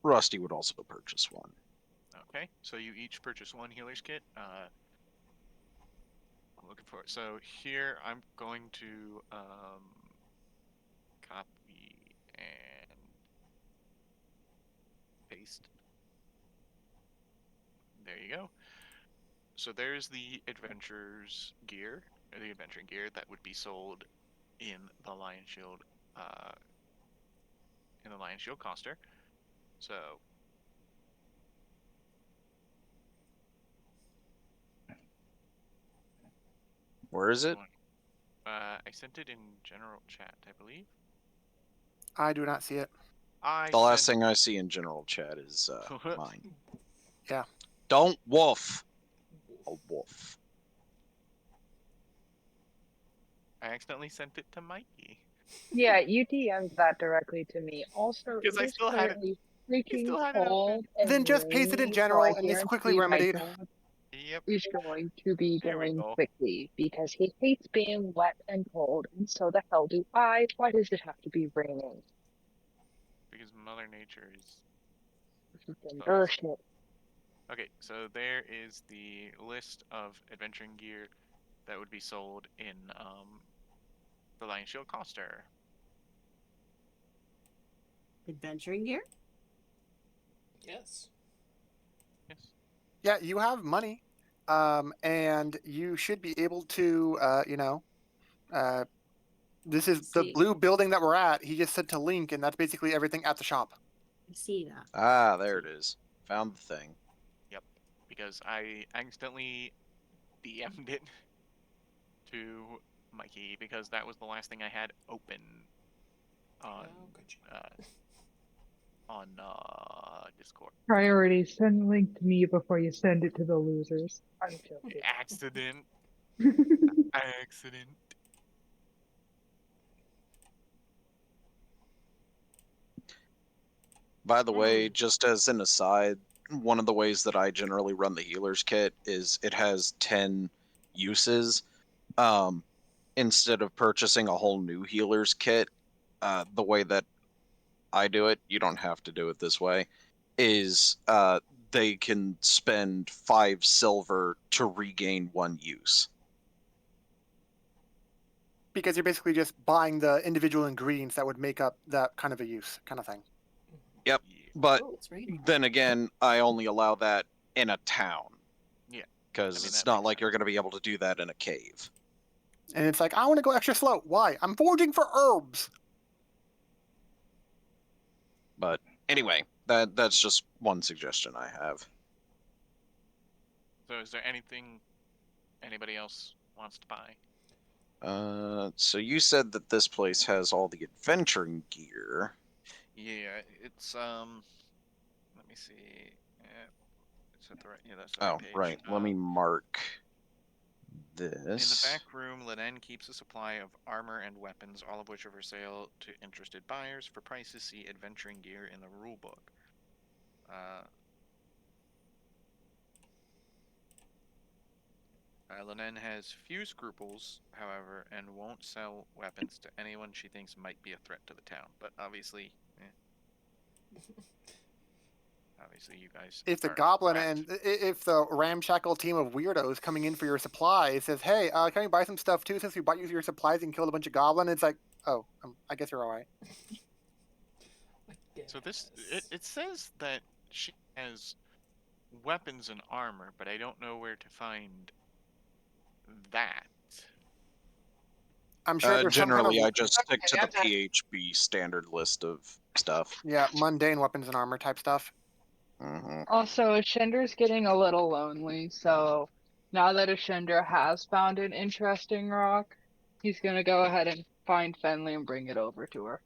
Rusty would also purchase one. Okay, so you each purchase one healer's kit. I'm looking for it. So here I'm going to copy and paste. There you go. So there's the adventurer's gear, or the adventuring gear that would be sold in the Lion Shield, Coster. So Where is it? I sent it in general chat, I believe. I do not see it. The last thing I see in general chat is mine. Yeah. Don't woof. A wolf. I accidentally sent it to Mikey. Yeah, you DM'd that directly to me. Also, Because it I is still had it. currently I freaking still had it open. cold and Then just paste it in rainy, so general, I and it's quickly guarantee my remedied. dog Yep. is going to be There we going go. quickly because he hates being wet and cold, and so the hell do I. Why does it have to be raining? Because Mother Nature is. Freaking bullshit. Okay, so there is the list of adventuring gear that would be sold in the Lion Shield Coster. Adventuring gear? Yes. Yes. Yeah, you have money, and you should be able to, this is the See. blue building that we're at. He just said to link, and that's basically everything at the shop. I see that. Ah, there it is. Found the thing. Yep. Because I accidentally DM'd it to Mikey because that was the last thing I had open on Discord. Priority, send the link to me before you send it to the losers. I'm joking. Accident. Accident. By the way, just as an aside, one of the ways that I generally run the healer's kit is it has 10 uses. Instead of purchasing a whole new healer's kit, the way that I do it, you don't have to do it this way, is they can spend 5 silver to regain 1 use. Because you're basically just buying the individual ingredients that would make up that kind of a use, kind of thing. Yep. Yeah. But Oh, it's raining. then again, I only allow that in a town. Yeah. Because I mean, it's that not makes like you're sense. going to be able to do that in a cave. And it's like, I want to go extra slow. Why? I'm foraging for herbs. But anyway, that's just one suggestion I have. So is there anything anybody else wants to buy? So you said that this place has all the adventuring gear. Yeah, it's let me see. Yeah, it's at the right. Yeah, that's the right Oh, page. right. Let me mark this. In the back room, Lenen keeps a supply of armor and weapons, all of which are for sale to interested buyers. For prices, see adventuring gear in the rulebook. Lenen has few scruples, however, and won't sell weapons to anyone she thinks might be a threat to the town. But obviously, obviously you guys. If the are goblin trapped. and if the ramshackle team of weirdos coming in for your supplies says, "Hey, can we buy some stuff too? Since we bought you your supplies and killed a bunch of goblin," it's like, "Oh, I guess you're all right." So this it says that she has weapons and armor, but I don't know where to find that. I'm sure there's some kind of Generally, I just stick to the Okay, PHB standard list of stuff. yeah, mundane weapons and armor type stuff. Hmm. Also, Ashender's getting a little lonely, so now that Ashender has found an interesting rock, he's gonna go ahead and find Fenley and bring it over to her.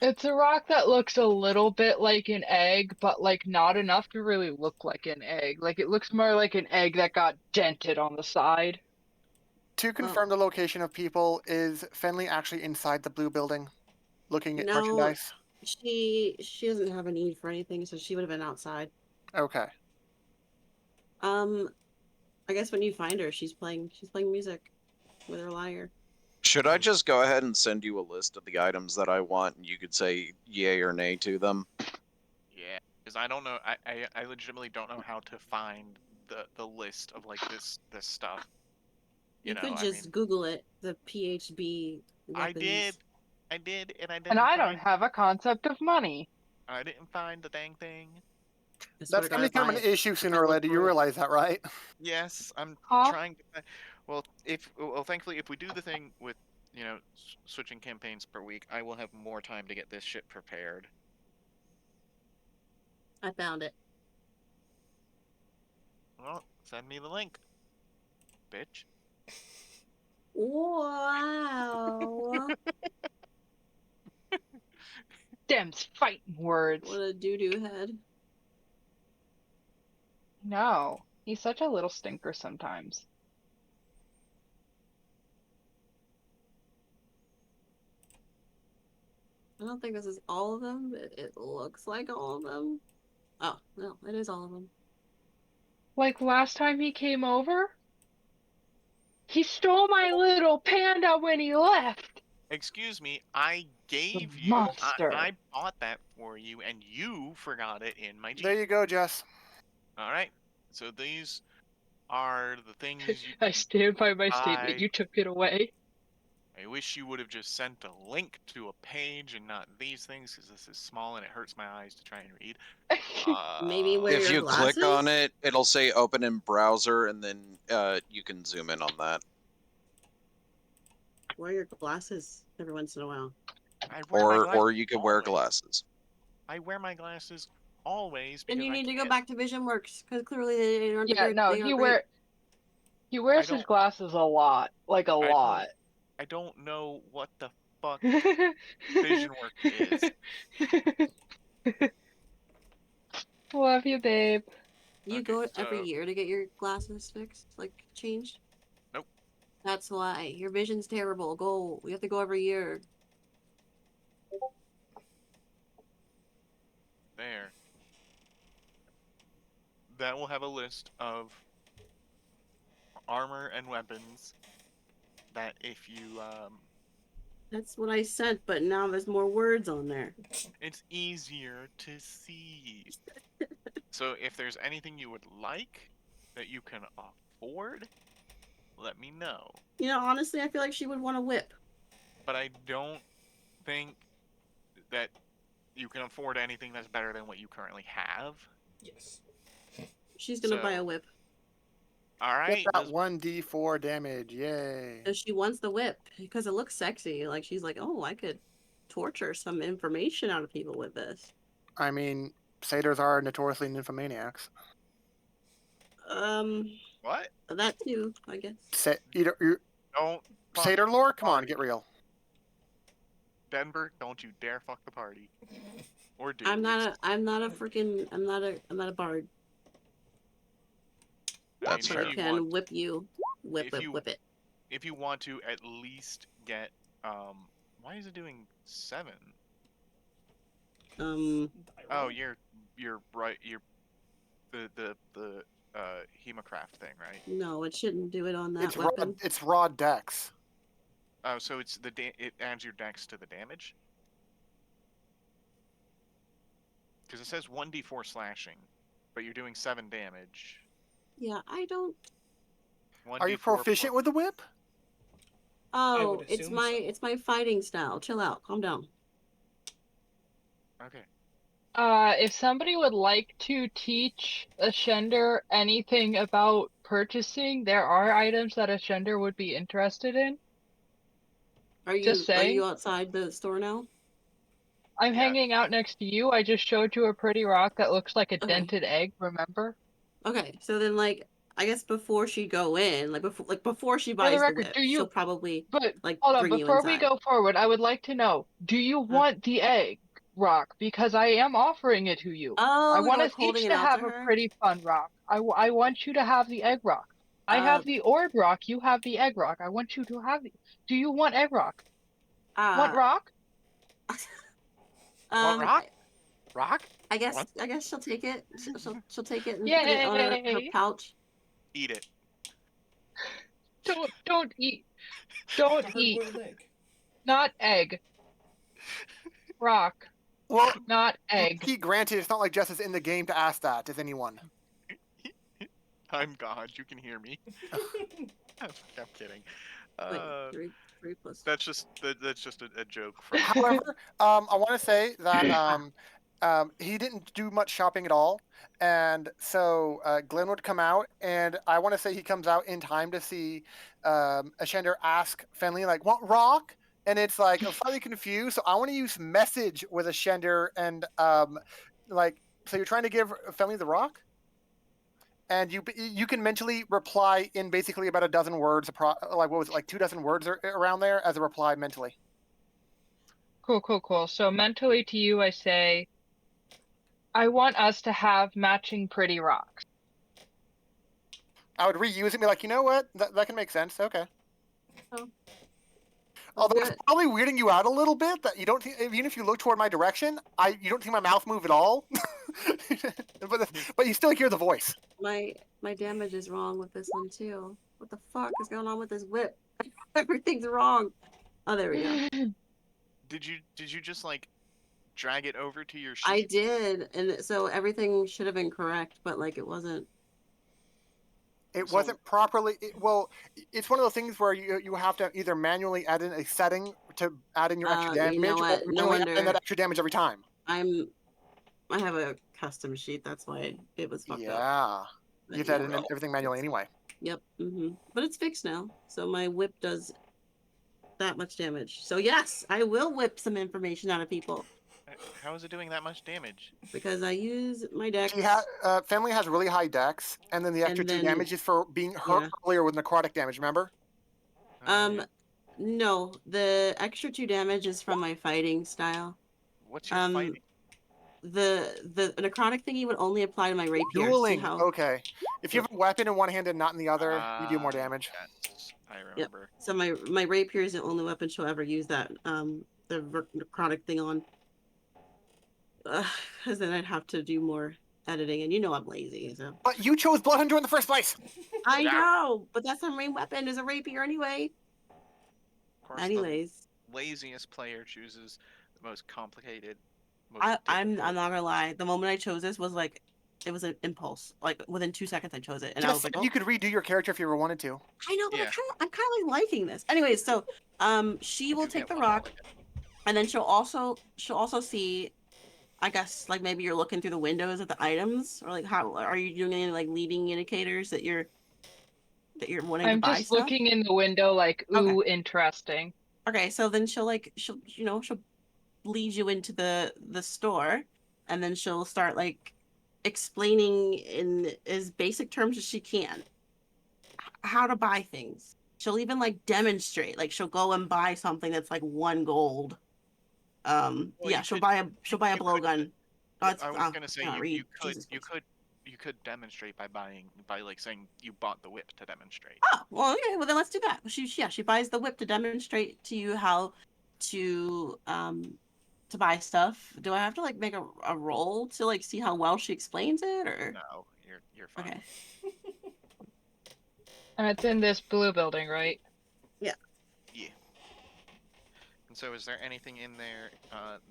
It's a rock that looks a little bit like an egg, but like not enough to really look like an egg. Like it looks more like an egg that got dented on the side. To confirm the location of people, is Fenley actually inside the blue building, looking at No, merchandise? she doesn't have a need for anything, so she would have been outside. Okay. I guess when you find her, she's playing music with her lyre. Should I just go ahead and send you a list of the items that I want, and you could say yay or nay to them? Yeah, because I don't know. I legitimately don't know how to find the list of like this stuff. You know, could I just mean, Google it, the PHB I weapons. did, and I And didn't I don't find. have a concept of money. I didn't find the dang thing. I swear That's to God, going to become buy an it. issue If sooner I or look later. You for it. realize that, right? Yes, I'm Huh? trying to. Well, thankfully, if we do the thing with switching campaigns per week, I will have more time to get this shit prepared. I found it. Well, send me the link, bitch. Wow. Them's fighting words. What a doo-doo head. No, he's such a little stinker sometimes. I don't think this is all of them, but it looks like all of them. Oh, no, it is all of them. Like last time he came over, he stole my little panda when he left. Excuse me, I The gave you. monster. I bought that for you, and you forgot it in my There Jeep. you go, Jess. All right. So these are the things you I can stand by my statement. buy. You took it away. I wish you would have just sent a link to a page and not these things, because this is small and it hurts my eyes to try and read. Maybe wear If your you click on glasses? it, it'll say open in browser, and then you can zoom in on that. Wear your glasses every once in a while. I wear my glasses Or you could wear always. glasses. I wear my glasses always Then because you I need to go can't. back to Vision Works, because clearly they aren't Yeah, great. no, They aren't great. he I wears his don't. glasses a lot, like a I don't. lot. I don't know what the fuck Vision Work is. Love you, babe. You Okay, go every so year to get your glasses fixed, like changed? nope. That's why. Your vision's terrible. Go. You have to go every year. There. That will have a list of armor and weapons that if you That's what I sent, but now there's more words on there. it's easier to see. So if there's anything you would like that you can afford, let me know. You know, honestly, I feel like she would want a whip. But I don't think that you can afford anything that's better than what you currently have. Yes. She's gonna buy a So, whip. all Get right, that 1d4 damage. Yay. So she wants the whip because it looks sexy. Like she's like, oh, I could torture some information out of people with this. I mean, satyrs are notoriously nymphomaniacs. what? That too, I guess. Don't fuck Satyr lore? the Come on, party. get real. Denver, don't you dare fuck the party. Or do. I'm not a freaking I'm not a bard. That's If But I fair. you can want, whip you. Whip it. if you want to at least get why is it doing 7? Oh, you're right. You're the hemocraft thing, right? No, it shouldn't do it on that It's weapon. raw dex. Oh, so it's it adds your dex to the damage. Because it says 1d4 slashing, but you're doing 7 damage. Yeah, I don't. 1d4 Are you proficient with the whip? Oh, would it's assume so. my fighting style. Chill out. Calm down. Okay. If somebody would like to teach Ashender anything about purchasing, there are items that Ashender would be interested in. Are Just saying. you outside the store now? I'm Yeah. hanging out next to you. I just showed you a pretty rock that looks like a Okay. dented egg, remember? Okay, so then like I guess before she go in, before she For the buys the record, whip, do she'll you, probably but like hold on, bring you before we inside. go forward, I would like to know, do you want the egg rock? Because I am offering it to you. I Oh, you're want like us holding each it to out to have a her? pretty fun rock. I want you to have the egg rock. I Uh have the orb rock, you have the egg rock. I want you to have the. Do you want egg rock? Want uh rock? Want rock? I, Rock? I guess What? she'll take it. She'll take it and put it on her Yay! pouch. Eat it. Don't eat. Don't A eat. hard-boiled egg. Not egg. Rock. Well, Not egg. he granted, it's not like Jess is in the game to ask that. Is anyone? I'm God. You can hear me. I'm kidding. Wait, three plus. That's just a joke from. However, I want to say that he didn't do much shopping at all, and so Glenn would come out, and I want to say he comes out in time to see Ashender ask Fenley like, "Want rock?" And it's like I'm slightly confused, so I want to use message with Ashender, and like, so you're trying to give Fenley the rock, and you can mentally reply in basically about a dozen words, like what was it, like 2 dozen words around there as a reply mentally. Cool. So mentally to you, I say, I want us to have matching pretty rocks. I would reuse it and be like, you know what? That can make sense. Okay. Oh. Although Good. it's probably weirding you out a little bit that you don't even if you look toward my direction, you don't see my mouth move at all. but you still hear the voice. My damage is wrong with this one too. What the fuck is going on with this whip? Everything's wrong. Oh, there we go. Did you just like drag it over to your I sheet? did, and so everything should have been correct, but like it wasn't. It So- wasn't properly. Well, it's one of those things where you have to either manually add in a setting to add in your extra You damage, know or what? No manually add in wonder. that extra damage every time. I have a custom sheet. That's why it was fucked up. Yeah, But you have to add yeah. in everything manually anyway. Yep. But it's fixed now, so my whip does that much damage. So yes, I will whip some information out of people How is it doing that much damage? because I use my deck. Family has really high dex, and then the extra And 2 then- damage is for being hurt yeah. earlier with necrotic damage. Remember? Um, no, the extra 2 damage is from my fighting style. What's your fighting? The necrotic thingy would only apply to my rapier. See Dueling. how? Okay. If you have a weapon in one hand and not in the other, you do more damage. Yes, I remember. So my rapier is the only weapon she'll ever use that the necrotic thing on. Because then I'd have to do more editing, and you know I'm lazy. So But you chose Bloodhunter in the first place. I Yeah. know, but that's our main weapon is a rapier anyway. Of course, Anyways, the laziest player chooses the most complicated. I'm not gonna lie. The moment I chose this was like, it was an impulse. Like within 2 seconds, I chose it, and I was Just like, oh. you could redo your character if you ever wanted to. I know, but Yeah. I'm kind of like liking this. Anyways, so she will You take get the one rock, mulligan. and then she'll also see, I guess, like maybe you're looking through the windows at the items, or like how are you doing any like leading indicators that you're wanting to I'm buy just stuff? looking in the window like, ooh, interesting. Okay, so then she'll lead you into the store, and then she'll start like explaining in as basic terms as she can how to buy things. She'll even like demonstrate, like she'll go and buy something that's like 1 gold. Well, Yeah, you she'll could- buy a you blowgun. I was gonna say you Jesus Christ. could demonstrate by like saying you bought the whip to demonstrate. Oh, well, okay, well then let's do that. She buys the whip to demonstrate to you how to buy stuff. Do I have to like make a roll to like see how well she explains it, or No, you're fine. okay? And it's in this blue building, right? Yeah. And so, is there anything in there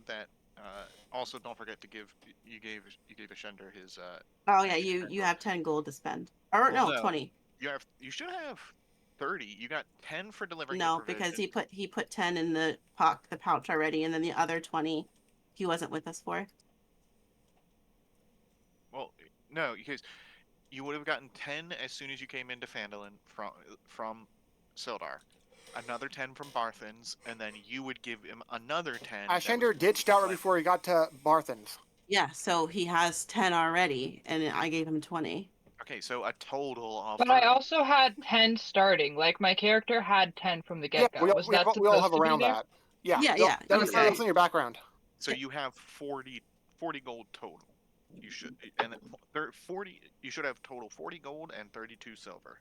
that also don't forget to give you gave Ashender his Oh yeah, extra 10 you gold. have 10 gold to spend, or Well, no, no. 20. You should have 30. You got 10 for delivering. No, the because provisions. he put 10 in the pouch already, and then the other 20 he wasn't with us for. No, because you would have gotten 10 as soon as you came into Phandalin from Sildar, another 10 from Barthens, and then you would give him another 10. that Ashander would ditched out right like- before he got to Barthens. Yeah, so he has 10 already, and I gave him 20. Okay, so a total of But 30. I also had 10 starting. Like, my character had 10 from the Yeah, get-go. Was that we all supposed have to be around there? that. Yeah, Yeah, they'll- yeah, That was okay. in your background. So you have 40 gold total. You should and 40. You should have total 40 gold and 32 silver.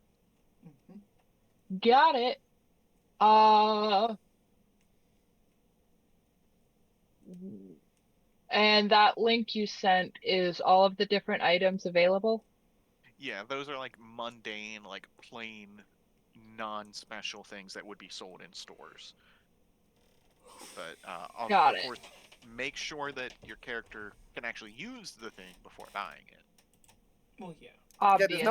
Got it. And that link you sent is all of the different items available? Yeah, those are like mundane, like plain, non-special things that would be sold in stores. But Got of it. course, make sure that your character can actually use the thing before buying it. Well, yeah. Obviously.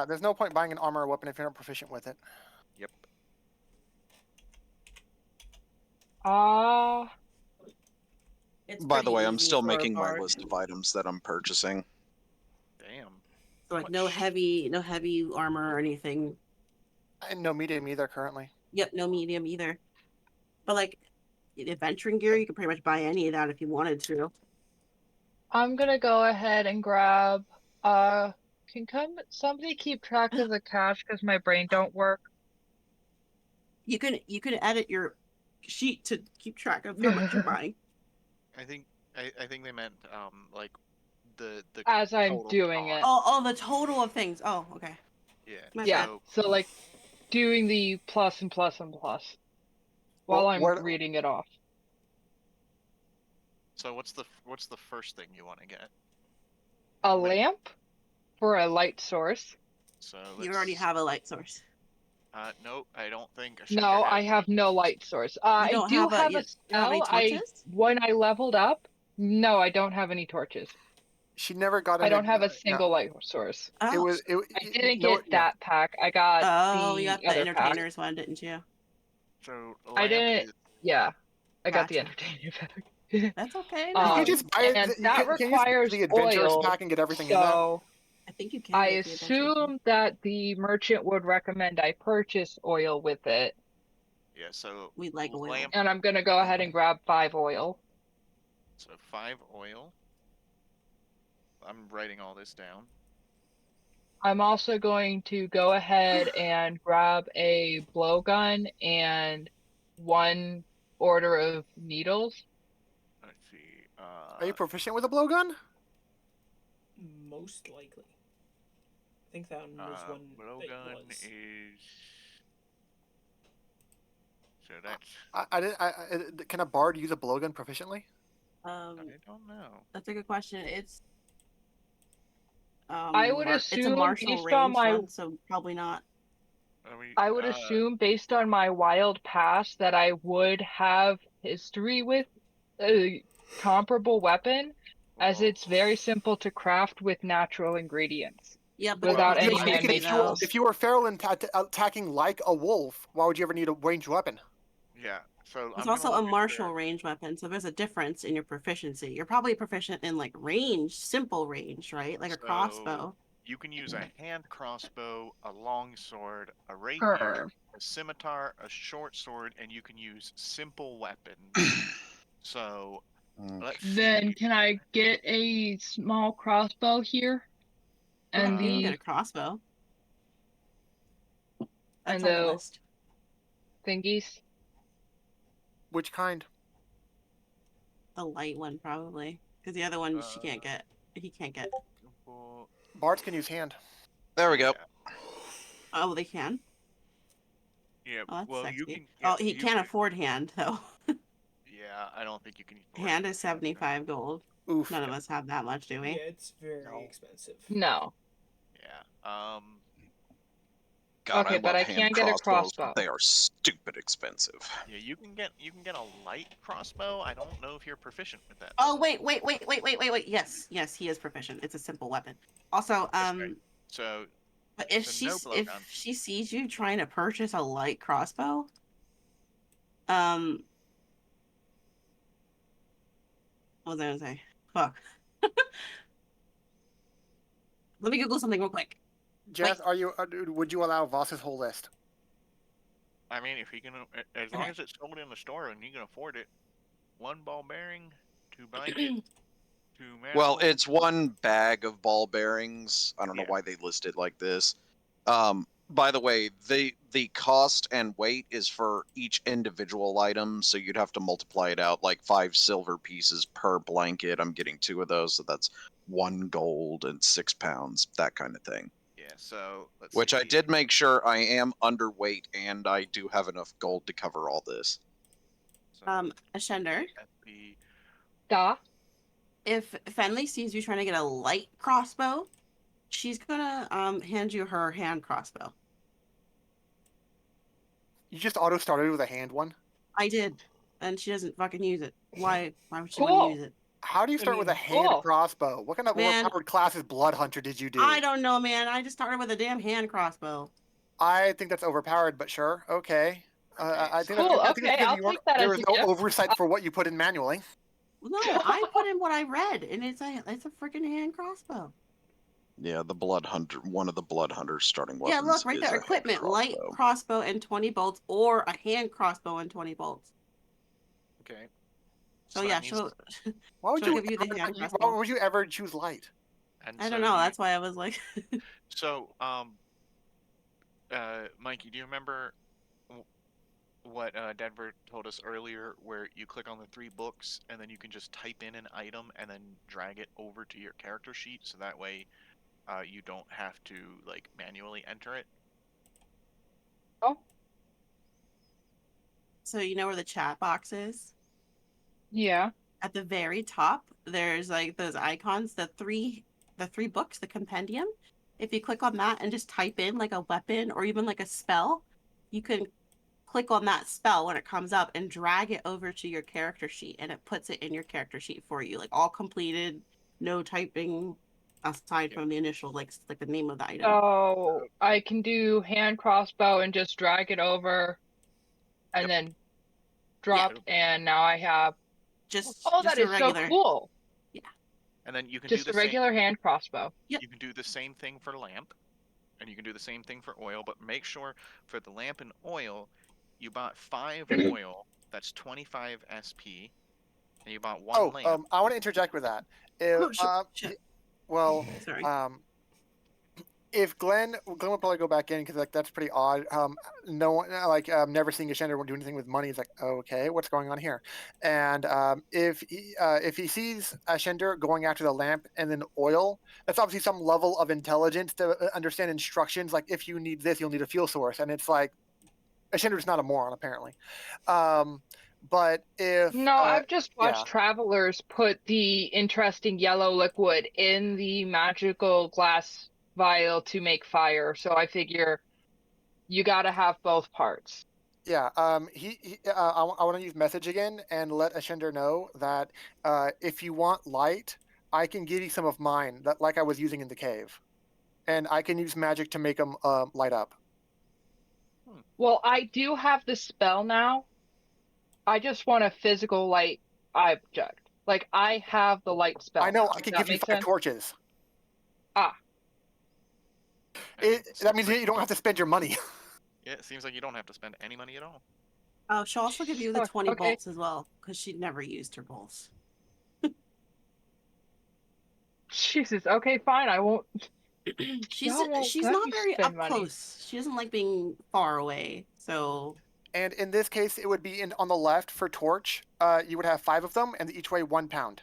There's no point buying an armor or weapon if you're not proficient with it. Yep. It's By the pretty way, I'm easy still for a making my bard. list of items that I'm purchasing. Damn. So, like, What no heavy armor or anything. And no medium either currently. Yep, no medium either. But, like, adventuring gear, you could pretty much buy any of that if you wanted to. I'm gonna go ahead and grab, somebody keep track of the cash because my brain don't work? You can edit your sheet to keep track of how much you're buying. I think they meant like the As I'm total doing cost. it. Oh, the total of things. Oh, okay. Yeah. My Yeah, bad. so like doing the plus and plus and plus while Well, I'm reading it off. So what's the first thing you want to get? A Wait, lamp for a light source. So You already let's- have a light source. Nope, I don't think. No, Ascender I has have no light source. I don't do have a- have you a don't have any spell. torches? When I leveled up, no, I don't have any torches. She never got. I don't have a yeah. single light source. Oh, I didn't no, get that pack. I got oh, the you got the other pack. entertainers one, didn't you? So I lamp didn't. is Yeah, I got the Gotcha. entertainer pack. That's okay. You no can Um, worries. just buy it. and You that can just requires the adventurous oil, pack and get everything in that. so I think you can. I get the adventure pack. assume that the merchant would recommend I purchase oil with it, yeah. So We like oil. lamp. and I'm gonna go ahead and grab 5 oil. So 5 oil. I'm writing all this down. I'm also going to go ahead and grab a blowgun and 1 order of needles. Let's see. Are you proficient with a blowgun? Most likely. I think that one was one that blowgun was. is. So that's. Can a bard use a blowgun proficiently? I don't know. That's a good question. It's I would it's a assume martial based on range my one, so probably not. I would assume based on my wild past that I would have history with a comparable weapon, as well, it's very simple to craft with natural ingredients. Yeah, but Without it's any different, man-made you know. tools. If you were feral and attacking like a wolf, why would you ever need a ranged weapon? Yeah. So It's I'm also gonna a look at martial their- range weapon, so there's a difference in your proficiency. You're probably proficient in like range, simple range, right? Like a crossbow. You can use a hand crossbow, a long sword, a rapier, Sure. a scimitar, a short sword, and you can use simple weapons. So let's Then see. can I get a small crossbow here? And You can get the a crossbow. That's and on the the list. thingies? Which kind? The light one probably, because the other one she can't get. He can't get. Well, Bards can use hand. There we go. Oh, they can. Yeah. Oh, that's well, sexy. you can. Oh, Yeah, he you can't can- afford hand though. Yeah, I don't think you can. afford Hand it. is 75 gold. Oof. None of us have that much, do we? Yeah, it's very No. expensive. No. Yeah. God, Okay, I but love I hand can get a crossbows, crossbow. but they are stupid expensive. Yeah, you can get a light crossbow. I don't know if you're proficient with that. Oh though. wait. Yes, he is proficient. It's a simple weapon. Also, Okay. So but if so no if blowgun. she sees you trying to purchase a light crossbow, what was I gonna say? Fuck. Let me Google something real quick. Jess, are you? Would you allow Voss's whole list? I mean, if you can, as long as it's sold in the store and you can afford it, 1 ball bearing, 2 blankets, 2 Well, manacles. it's 1 bag of ball bearings. I don't know Yeah. why they list it like this. By the way, the cost and weight is for each individual item, so you'd have to multiply it out like 5 silver pieces per blanket. I'm getting 2 of those, so that's 1 gold and 6 pounds, that kind of thing. Yeah. So let's Which see. I did make sure I am underweight, and I do have enough gold to cover all this. So, Ashender, SP. Da. if Fenley sees you trying to get a light crossbow, she's gonna hand you her hand crossbow. You just auto started with a hand one. I did, and she doesn't fucking use it. Why would she want to Cool. use it? How do you start with a hand Cool. crossbow? What kind of Man. overpowered class is Blood Hunter did you do? I don't know, man. I just started with a damn hand crossbow. I think that's overpowered, but sure, okay. I think Cool, that's okay, because I'll take that there as was a no gift. oversight for what you put in manually. No, I put in what I read, and it's a freaking hand crossbow. Yeah, the blood hunter, one of the blood hunters' starting weapons. Yeah, look right is there. a hand Equipment: light crossbow. crossbow and 20 bolts, or a hand crossbow and 20 bolts. Okay. So that yeah, means- she'll Why would she'll you give you the ever, hand why crossbow. would you ever choose light? and I so don't know. do you- That's why I was like, So, Mikey, do you remember what Denver told us earlier, where you click on the 3 books and then you can just type in an item and then drag it over to your character sheet, so that way you don't have to like manually enter it? Oh, so you know where the chat box is? yeah. At the very top, there's like those icons, the three books, the compendium. If you click on that and just type in like a weapon or even like a spell, you can click on that spell when it comes up and drag it over to your character sheet, and it puts it in your character sheet for you, like all completed, no typing aside from the initial like the name of the item. So I can do hand crossbow and just drag it over and then drop, and now I have. Just That a is regular. so cool. Yeah. And then you can Just do a the regular same. hand crossbow. Yep. You can do the same thing for lamp, and you can do the same thing for oil, but make sure for the lamp and oil, you bought 5 oil. That's 25 SP, and you bought 1 lamp. I want to interject with that. Oh, If, well, Sorry. if Glenn will probably go back in because like that's pretty odd. No one never seeing a Shender do anything with money. He's like, okay, what's going on here? And if he sees a Shender going after the lamp and then oil, that's obviously some level of intelligence to understand instructions. Like if you need this, you'll need a fuel source, and it's like a Shender's not a moron apparently. But if No, I've just watched yeah. travelers put the interesting yellow liquid in the magical glass vial to make fire, so I figure you gotta have both parts. Yeah, I want to use message again and let Ashender know that if you want light, I can give you some of mine that like I was using in the cave, and I can use magic to make them light up. Well, I do have the spell now. I just want a physical light object. Like I have the light spell. I know now. I can Does give that you make 5 sense? torches. And That means you don't have to spend your money. Yeah, it seems like you don't have to spend any money at all. Oh, she'll also give you the Fuck, 20 okay. bolts as well, because she'd never used her bolts. Jesus. Okay, fine. I won't. she's Y'all won't she's let not me very spend up money. close. She doesn't like being far away. So And in this case, it would be on the left for torch. You would have 5 of them, and each weigh 1 pound.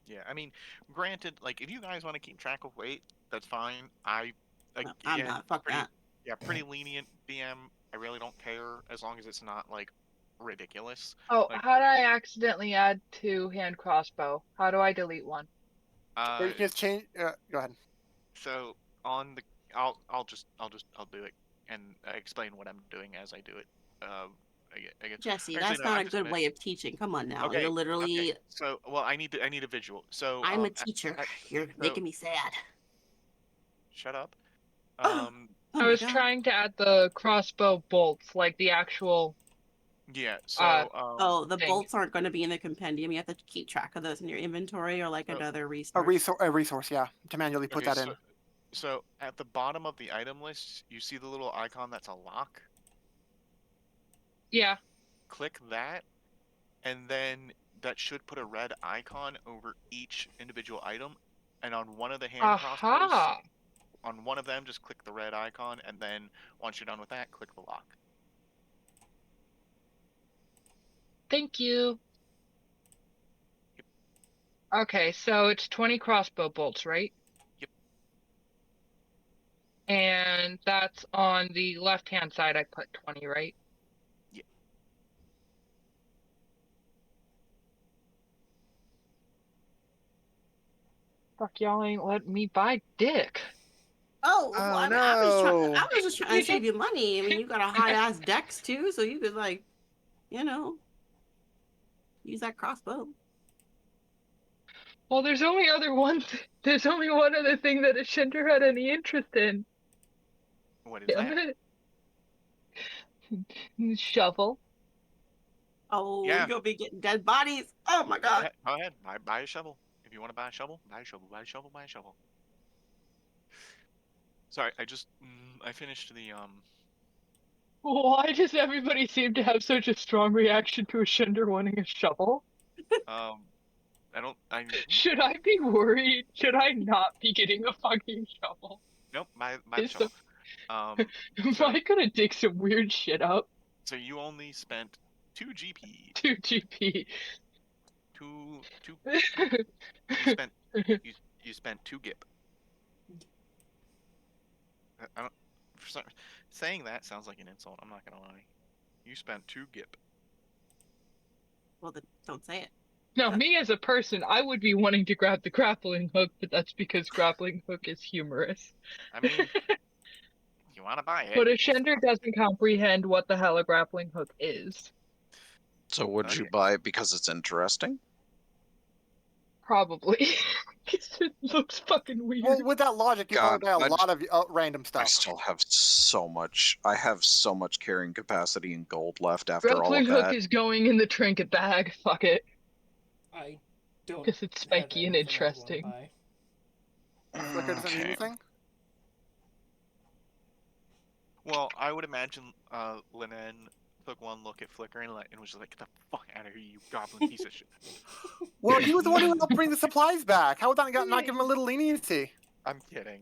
Yeah, I mean, granted, like if you guys want to keep track of weight, that's fine. no, I'm not. Fuck pretty, that. yeah, pretty lenient BM. I really don't care as long as it's not like ridiculous. Oh, Like, how did I accidentally add 2 hand crossbow? How do I delete one? Or you can just change. Go ahead. So on the, I'll do it and explain what I'm doing as I do it. I guess. Jesse, Actually, that's no, not I'm a just good gonna. way of teaching. Come on now. Okay. You're literally. Okay. So, well, I need a visual. So I'm a teacher. You're making me sad. Shut up. Oh I my was God. trying to add the crossbow bolts, like the actual Yeah. So Oh, the Dang. bolts aren't going to be in the compendium. You have to keep track of those in your inventory or like Oh. another A resource. resource, yeah, to manually put okay. that in. So at the bottom of the item list, you see the little icon that's a lock. Yeah. Click that, and then that should put a red icon over each individual item. And on one of the hand crossbows, Aha. on one of them, just click the red icon, and then once you're done with that, click the lock. Thank you. Okay, so it's 20 crossbow bolts, right? Yep. And that's on the left-hand side, I put 20, right? Yeah. Fuck, y'all ain't letting me buy dick. Oh, well, Oh I mean, no! I was just trying to save you money. I mean, you got a high ass dex too, so you could like, you know, use that crossbow. Well, there's only there's only one other thing that Ashender had any interest in. What is Damn that? it. Shovel. Oh, Yeah. you'll be getting dead bodies. Oh my Go god. ahead. Go ahead. Buy a shovel. If you want to buy a shovel, buy a shovel. Buy a shovel. Buy a shovel. Sorry, I finished the Why does everybody seem to have such a strong reaction to Ashender wanting a shovel? I don't I Should I be worried? Should I not be getting a fucking shovel? nope, buy the Is shovel. am So I gonna dig some weird shit up? so you only spent 2 GP. 2 GP. Two you spent you spent 2 GIP. I don't for some, saying that sounds like an insult, I'm not gonna lie. You spent 2 GIP. Well, then don't say it. Now, me as a person, I would be wanting to grab the grappling hook, but that's because grappling hook is humorous. I mean, if you want to buy it, But it's Ashender doesn't comprehend what the hell a grappling hook is. So would you okay. buy it because it's interesting? Probably. It looks fucking Well, weird. with that logic, you probably God, buy a lot of random I stuff. still have so much. I have so much carrying capacity and gold left after all Grappling of hook that. is going in the trinket bag. Fuck it. I don't Because it's have spiky and anything I would want to interesting. buy. Flicker doesn't need Okay. anything. Well, I would imagine Linen took one look at Flicker and was just like, "Get the fuck out of here, you goblin piece of shit." Well, he was the one who helped bring the supplies back. How would that not give him a little leniency? I'm kidding.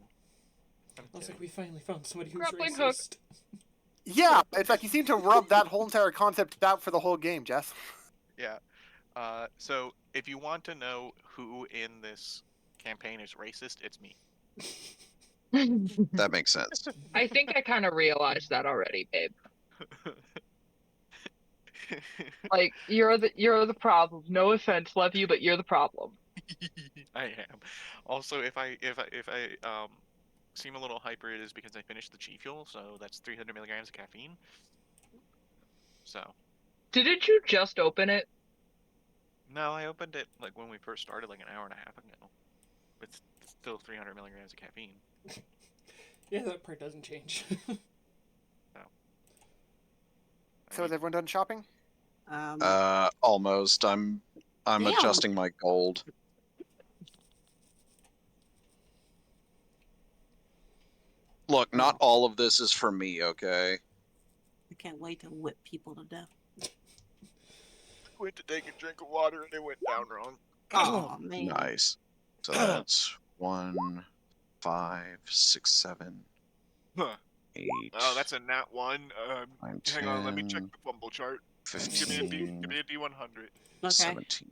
I'm I was kidding. like, we finally found somebody who's Grappling hook. racist. Yeah, it's like you seem to rub that whole entire concept out for the whole game, Jess. Yeah. So if you want to know who in this campaign is racist, it's me. That makes sense. I think I kind of realized that already, babe. Like you're the problem. No offense, love you, but you're the problem. I am. Also, if I seem a little hyper, it is because I finished the G Fuel, so that's 300 milligrams of caffeine. So Didn't you just open it? no, I opened it like when we first started, like an hour and a half ago. It's still 300 milligrams of caffeine. Yeah, that part doesn't change. So is everyone done shopping? Almost. I'm Damn. adjusting my gold. Look, not all of this is for me, okay? I can't wait to whip people to death. I went to take a drink of water and it went down wrong. Oh man. Nice. So that's 1, 5, 6, 7, Huh. 8. Oh, that's a nat 1. 9, Hang on, let me check 10, the fumble chart. 15, Give me a D100. Okay. 17.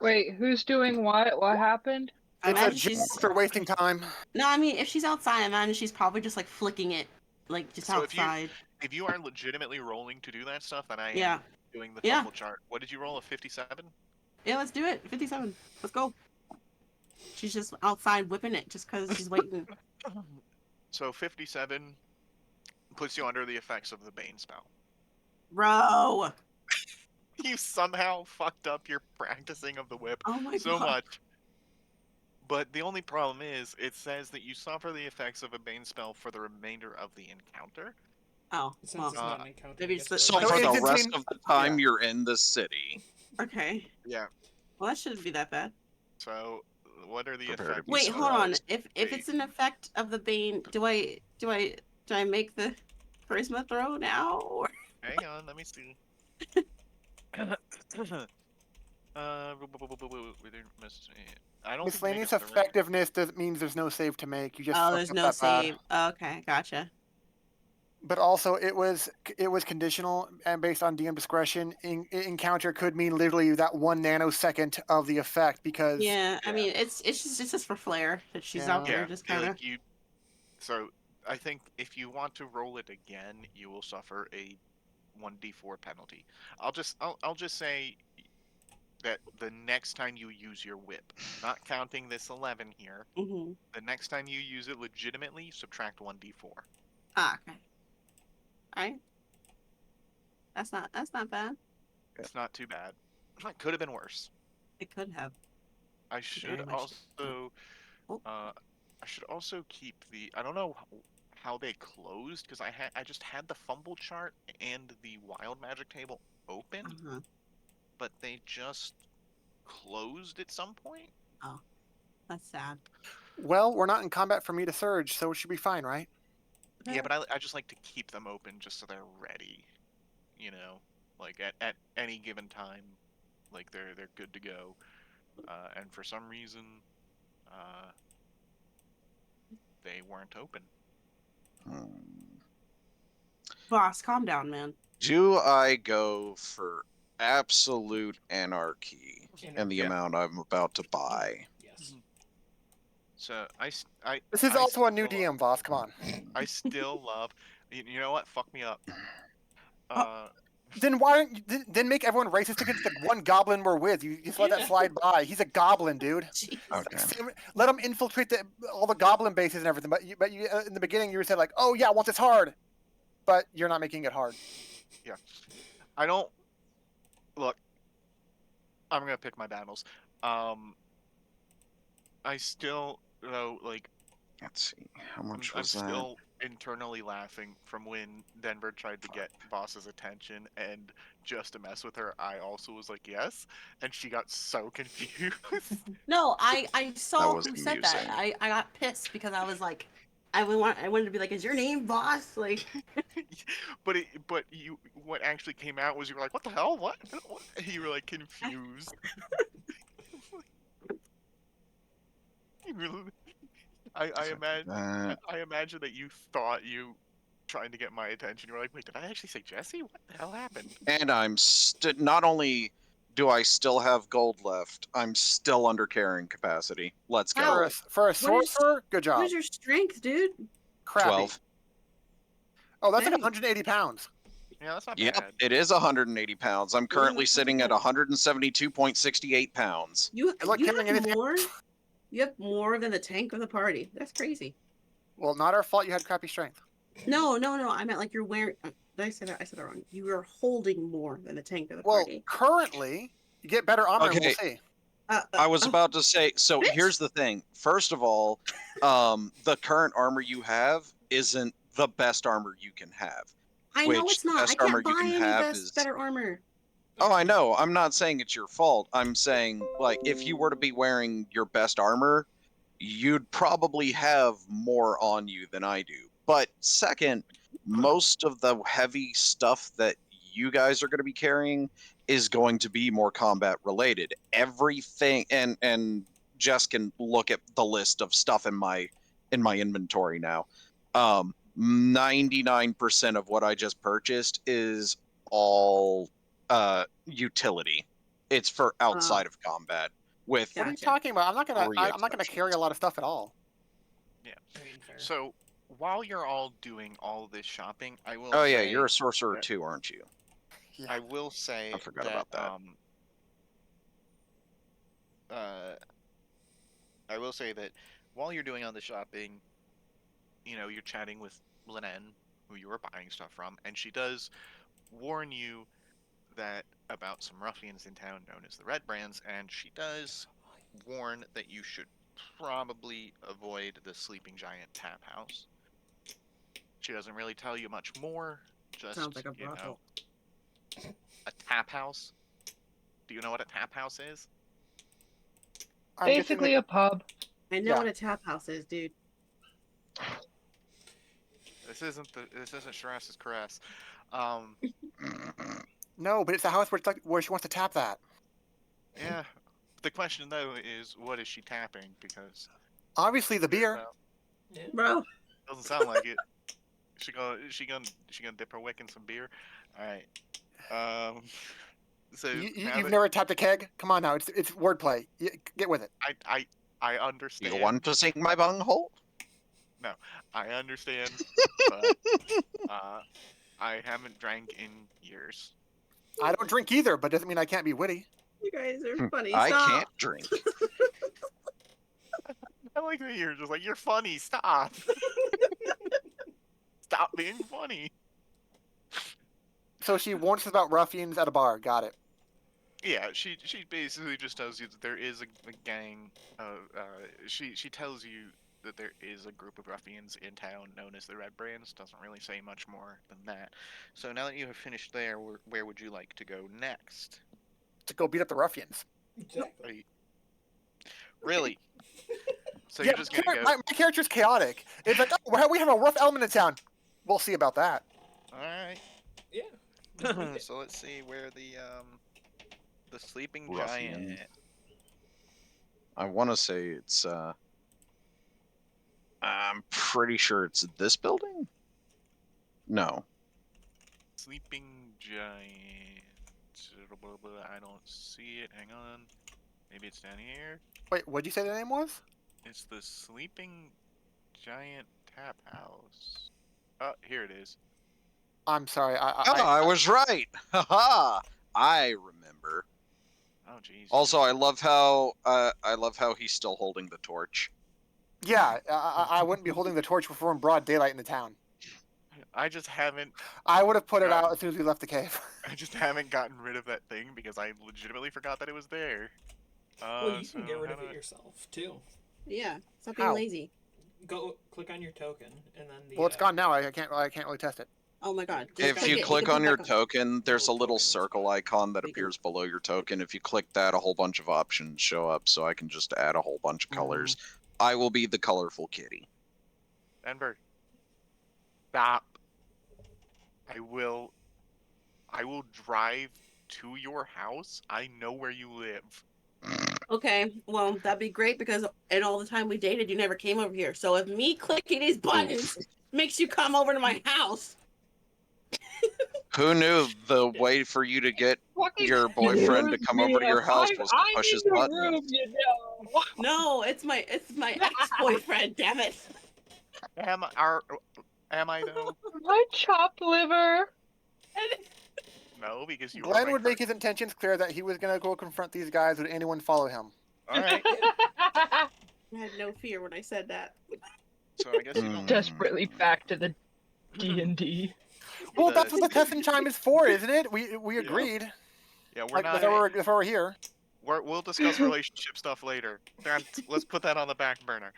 Wait, who's doing what? What happened? I It's a imagine G she's for wasting time. no. I mean, if she's outside, I imagine she's probably just like flicking it, like just So outside. if you are legitimately rolling to do that stuff, then I am Yeah. doing the Yeah. fumble chart. What did you roll? A 57? Yeah, let's do it. 57. Let's go. She's just outside whipping it just because she's waiting. So 57 puts you under the effects of the Bane spell. Bro. You somehow fucked up your practicing of the whip Oh my so god. much. But the only problem is, it says that you suffer the effects of a Bane spell for the remainder of the encounter. Oh, Since well, it's not an encounter, maybe I guess just it So No, for doesn't. the it's rest insane- of the time yeah. you're in the city, okay. Yeah. Well, that shouldn't be that bad. So what are the Prepare to effects? be Wait, hold on. surprised. If it's an effect of the bane, do I make the charisma throw now? Or... Hang on, let me see. We didn't miss it. I don't think you make Miscellaneous it through. effectiveness doesn't means there's no save to make. You just Oh, fucked there's up no that bad. save. Okay, gotcha. But also, it was conditional and based on DM discretion. Encounter could mean literally that 1 nanosecond of the effect because Yeah, I Yeah. mean, it's just for flair that she's Yeah. out there Yeah, just kind of. like you. So I think if you want to roll it again, you will suffer a 1d4 penalty. I'll just say that the next time you use your whip, not counting this 11 here, Mm-hmm. the next time you use it legitimately, subtract 1d4. Ah, okay. All right. That's not bad. It's not too bad. It could have been worse. It could have. I Very should much. also Oh. I should also keep the I don't know how they closed because I just had the fumble chart and the wild magic table open, Uh-huh. but they just closed at some point. Oh, that's sad. well, we're not in combat for me to surge, so it should be fine, right? Yeah, but I just like to keep them open just so they're ready. You know, like at any given time, like they're good to go. And for some reason, uh, they weren't open. Hmm. Boss, calm down, man. Do I go for absolute anarchy in the Yeah. amount I'm about to buy? Yes. So This is I also a new still- DM, boss. Come on. I still love. You know what? Fuck me up. Oh. Then why don't you then make everyone racist against the one goblin we're with? You just let that slide by. He's a goblin, dude. Jeez. Okay. Let him infiltrate all the goblin bases and everything. But you in the beginning you said like, oh yeah, once it's hard, but you're not making it hard. I don't look. I'm gonna pick my battles. I still though like Let's see. How much I'm was that? still internally laughing from when Denver tried to get Boss's attention and just to mess with her. I also was like yes, and she got so confused. No, I saw was who said that. amusing. I got pissed because I was like, I wanted to be like, is your name Boss? Like, but what actually came out was you were like, what the hell? What? You were like confused. You were- I imagine That. I imagine that you thought you trying to get my attention. You were like, wait, did I actually say Jesse? What the hell happened? And I'm not only do I still have gold left, I'm still under carrying capacity. Let's go. How? For a What is- sorcerer, good what job. is your strength, dude? Crappy. 12. Oh, that's like Dang. 180 pounds. Yeah, that's not Yep, bad. it is 180 pounds. I'm currently sitting at 172.68 pounds. You Good luck carrying have anything. more. You have more than the tank of the party. That's crazy. Well, not our fault. You had crappy strength. No. I meant like you're wearing. Did I say that? I said that wrong. You are holding more than the tank of the Well, party. currently you get better armor, and we'll Okay. see. I was Oh, about to say, so bitch. here's the thing. First of all, the current armor you have isn't the best armor you can have. I know which it's the not. I best armor can't you buy can any have is- better armor. Oh, I know. I'm not saying it's your fault. I'm saying, like, if you were to be wearing your best armor, you'd probably have more on you than I do. But second, most of the heavy stuff that you guys are going to be carrying is going to be more combat related. Everything, and Jess can look at the list of stuff in my inventory now. 99% of what I just purchased is all utility. It's for outside of combat with What are you Gotcha. talking about? I'm not gonna. Three I'm not gonna carry a exceptions. lot of stuff at all. I mean, fair. So while you're all doing all this shopping, I will. Oh yeah, say you're a sorcerer that- too, aren't you? Yeah. I will say I forgot that, about that. I will say that while you're doing all the shopping, you know, you're chatting with Lenen, who you were buying stuff from, and she does warn you that about some ruffians in town known as the Red Brands, and she does warn that you should probably avoid the Sleeping Giant Tap House. She doesn't really tell you much more. Just, Sounds like a you brothel. know, a tap house. Do you know what a tap house is? I'm guessing Basically a pub. I know Yeah. what a tap house is, dude. This isn't Shiraz's caress. no, but it's the house where it's like where she wants to tap that. Yeah. The question though is, what is she tapping? Because Obviously, the beer. Yeah. Bro. doesn't sound like it. She gonna dip her wick in some beer. All right. So now You've that never tapped a keg? Come on now, it's wordplay. Get with it. I understand. You want to sing my bunghole? I understand, but I haven't drank in years. I don't drink either, but doesn't mean I can't be witty. You guys are funny. I Stop. can't drink. I like that you're just like, you're funny. Stop. Stop being funny. So she warns us about ruffians at a bar. Got it. Yeah, she basically just tells you that there is a gang. She tells you that there is a group of ruffians in town known as the Red Brands. Doesn't really say much more than that. So now that you have finished there, where would you like to go next? To go beat up the ruffians. Exactly. Really? So yeah, you're just gonna go? my character's chaotic. It's like, oh, we have a rough element in town. We'll see about that. All right. Yeah. So let's see where the sleeping Ruffian. giant. I want to say it's. I'm pretty sure it's this building. No. Sleeping giant. I don't see it. Hang on. Maybe it's down here. Wait, what'd you say the name was? It's the sleeping giant tap house. Oh, here it is. I'm sorry. I was right. Haha. I remember. Oh, jeez. Also, I love how he's still holding the torch. Yeah, I wouldn't be holding the torch before in broad daylight in the town. I just haven't. I would have put it God. out as soon as we left the cave. I just haven't gotten rid of that thing because I legitimately forgot that it was there. Well, you so can get rid how of do it yourself too. Yeah. Stop being How? lazy. Go click on your token, and then the. Well, it's gone now. I can't really test it. Oh my god. Just If click you it, click can on put your back token, there's a Little little tokens. circle icon that You can- appears below your token. If you click that, a whole bunch of options show up, so I can just add a whole bunch of colors. I will be the colorful kitty. Denver. Stop. I will drive to your house. I know where you live. Okay, well, that'd be great because in all the time we dated, you never came over here. So if me clicking these buttons makes you come over to my house, Who knew the way for you to get Fucking your boyfriend to excuse come me, over to your if house I'm was to push in his the button? room, you know. no, it's my ex-boyfriend. Damn it! Am I though? My chopped liver. No, because you are Glenn my would make current- his intentions clear that he was gonna go confront these guys. Would anyone follow him? All right. I had no fear when I said that. So I guess you don't. Desperately back to the D&D. Well, The- that's what the testing chime is for, isn't it? We agreed. Yeah, we're Like not. that's why we're here. We'll discuss relationship stuff later. Let's put that on the back burner.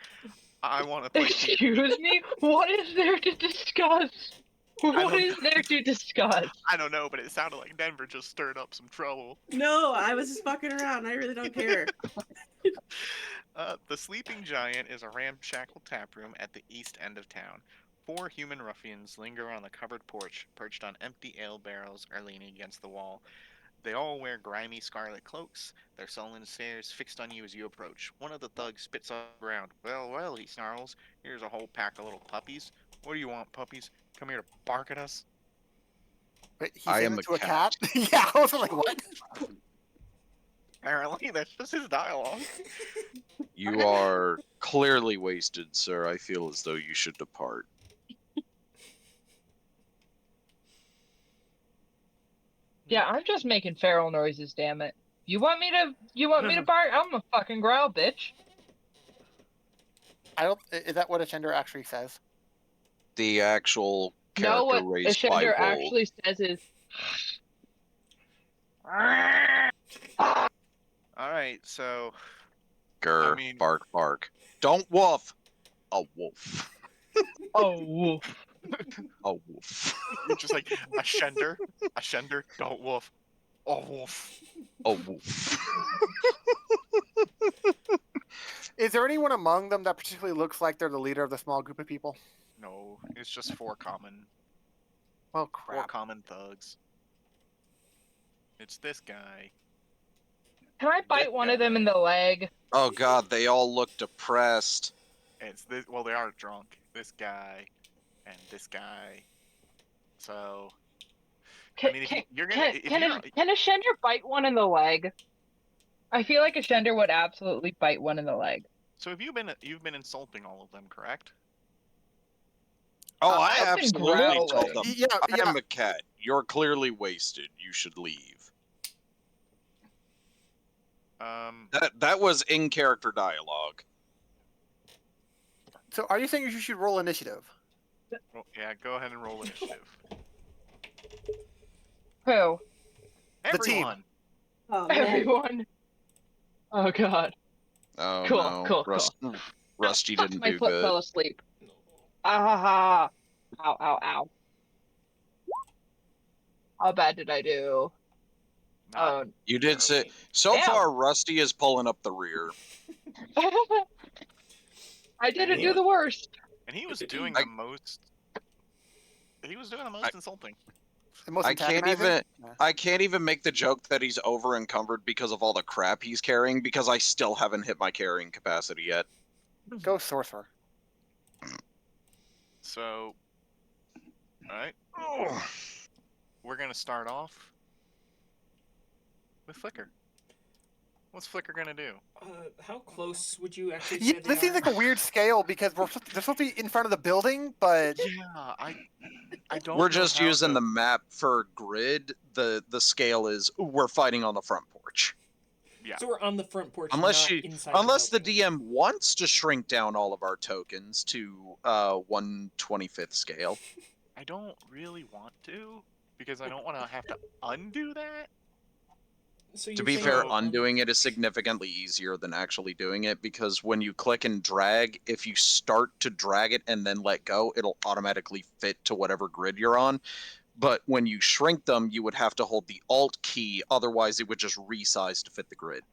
I want to play. Excuse me? What is there to discuss? What don't is there to discuss? I don't know, but it sounded like Denver just stirred up some trouble. No, I was just fucking around. I really don't care. The Sleeping Giant is a ramshackle taproom at the east end of town. 4 human ruffians linger on the covered porch, perched on empty ale barrels or leaning against the wall. They all wear grimy scarlet cloaks, their sullen stares fixed on you as you approach. One of the thugs spits on the ground. Well, well, he snarls. Here's a whole pack of little puppies. What do you want, puppies? Come here to bark at us? Wait, he I said am it a to a cat. Yeah, I was like, what? Apparently, that's just his dialogue. You are clearly wasted, sir. I feel as though you should depart. Yeah, I'm just making feral noises, damn it. You want me to bark? I'm a fucking growl, bitch. I don't. Is that what Ascender actually says? The actual No, character what raised by Ascender Roll. actually says is Alright, so Grr, I mean- bark, bark. Don't woof. A wolf. oh woof. Oh, woof. It's just like a shender, don't woof. Oh, woof. Oh, woof. Is there anyone among them that particularly looks like they're the leader of the small group of people? No, it's just four common Well, crap. thugs. It's this guy. Can I bite one of them in the leg? Oh god, they all look depressed. It's this. Well, they are drunk. This guy and this guy. So, Can, I mean, can, you're gonna, if can, you're, can a Shender bite one in the leg? I feel like a Shender would absolutely bite one in the leg. so have you've been insulting all of them, correct? Oh, Uh, I I've been absolutely told growling. them. Yeah, I yeah. am a cat. You're clearly wasted. You should leave. That was in character dialogue. So, are you saying you should roll initiative? Well, yeah, go ahead and roll initiative. Who? The team. Everyone. Oh man. Everyone. Oh god. Oh Cool, no, cool, Rusty Fuck, didn't my do foot good. fell asleep. Ah ha ha. Ow, ow, ow. How bad did I do? Not You did say terribly. so Damn. far. Rusty is pulling up the rear. I didn't do the worst. And he was doing the most. He was doing the most insulting. The most I can't antagonizing? even. Yeah. I can't even make the joke that he's over encumbered because of all the crap he's carrying because I still haven't hit my carrying capacity yet. Go sorcerer. So, all right, we're gonna start off with Flicker. What's Flicker gonna do? How close would you actually Yeah, say they this seems are? like a weird scale because they're supposed to be in front of the building, but Yeah, I don't. We're know just how using to- the map for grid. The scale is we're fighting on the front porch. Yeah. So we're on the front porch, Unless not inside unless the building. DM wants to shrink down all of our tokens to 1/25th scale. I don't really want to because I don't want to have to undo that. So To you're be saying fair, we're on- undoing it is significantly easier than actually doing it because when you click and drag, if you start to drag it and then let go, it'll automatically fit to whatever grid you're on. But when you shrink them, you would have to hold the Alt key, otherwise it would just resize to fit the grid.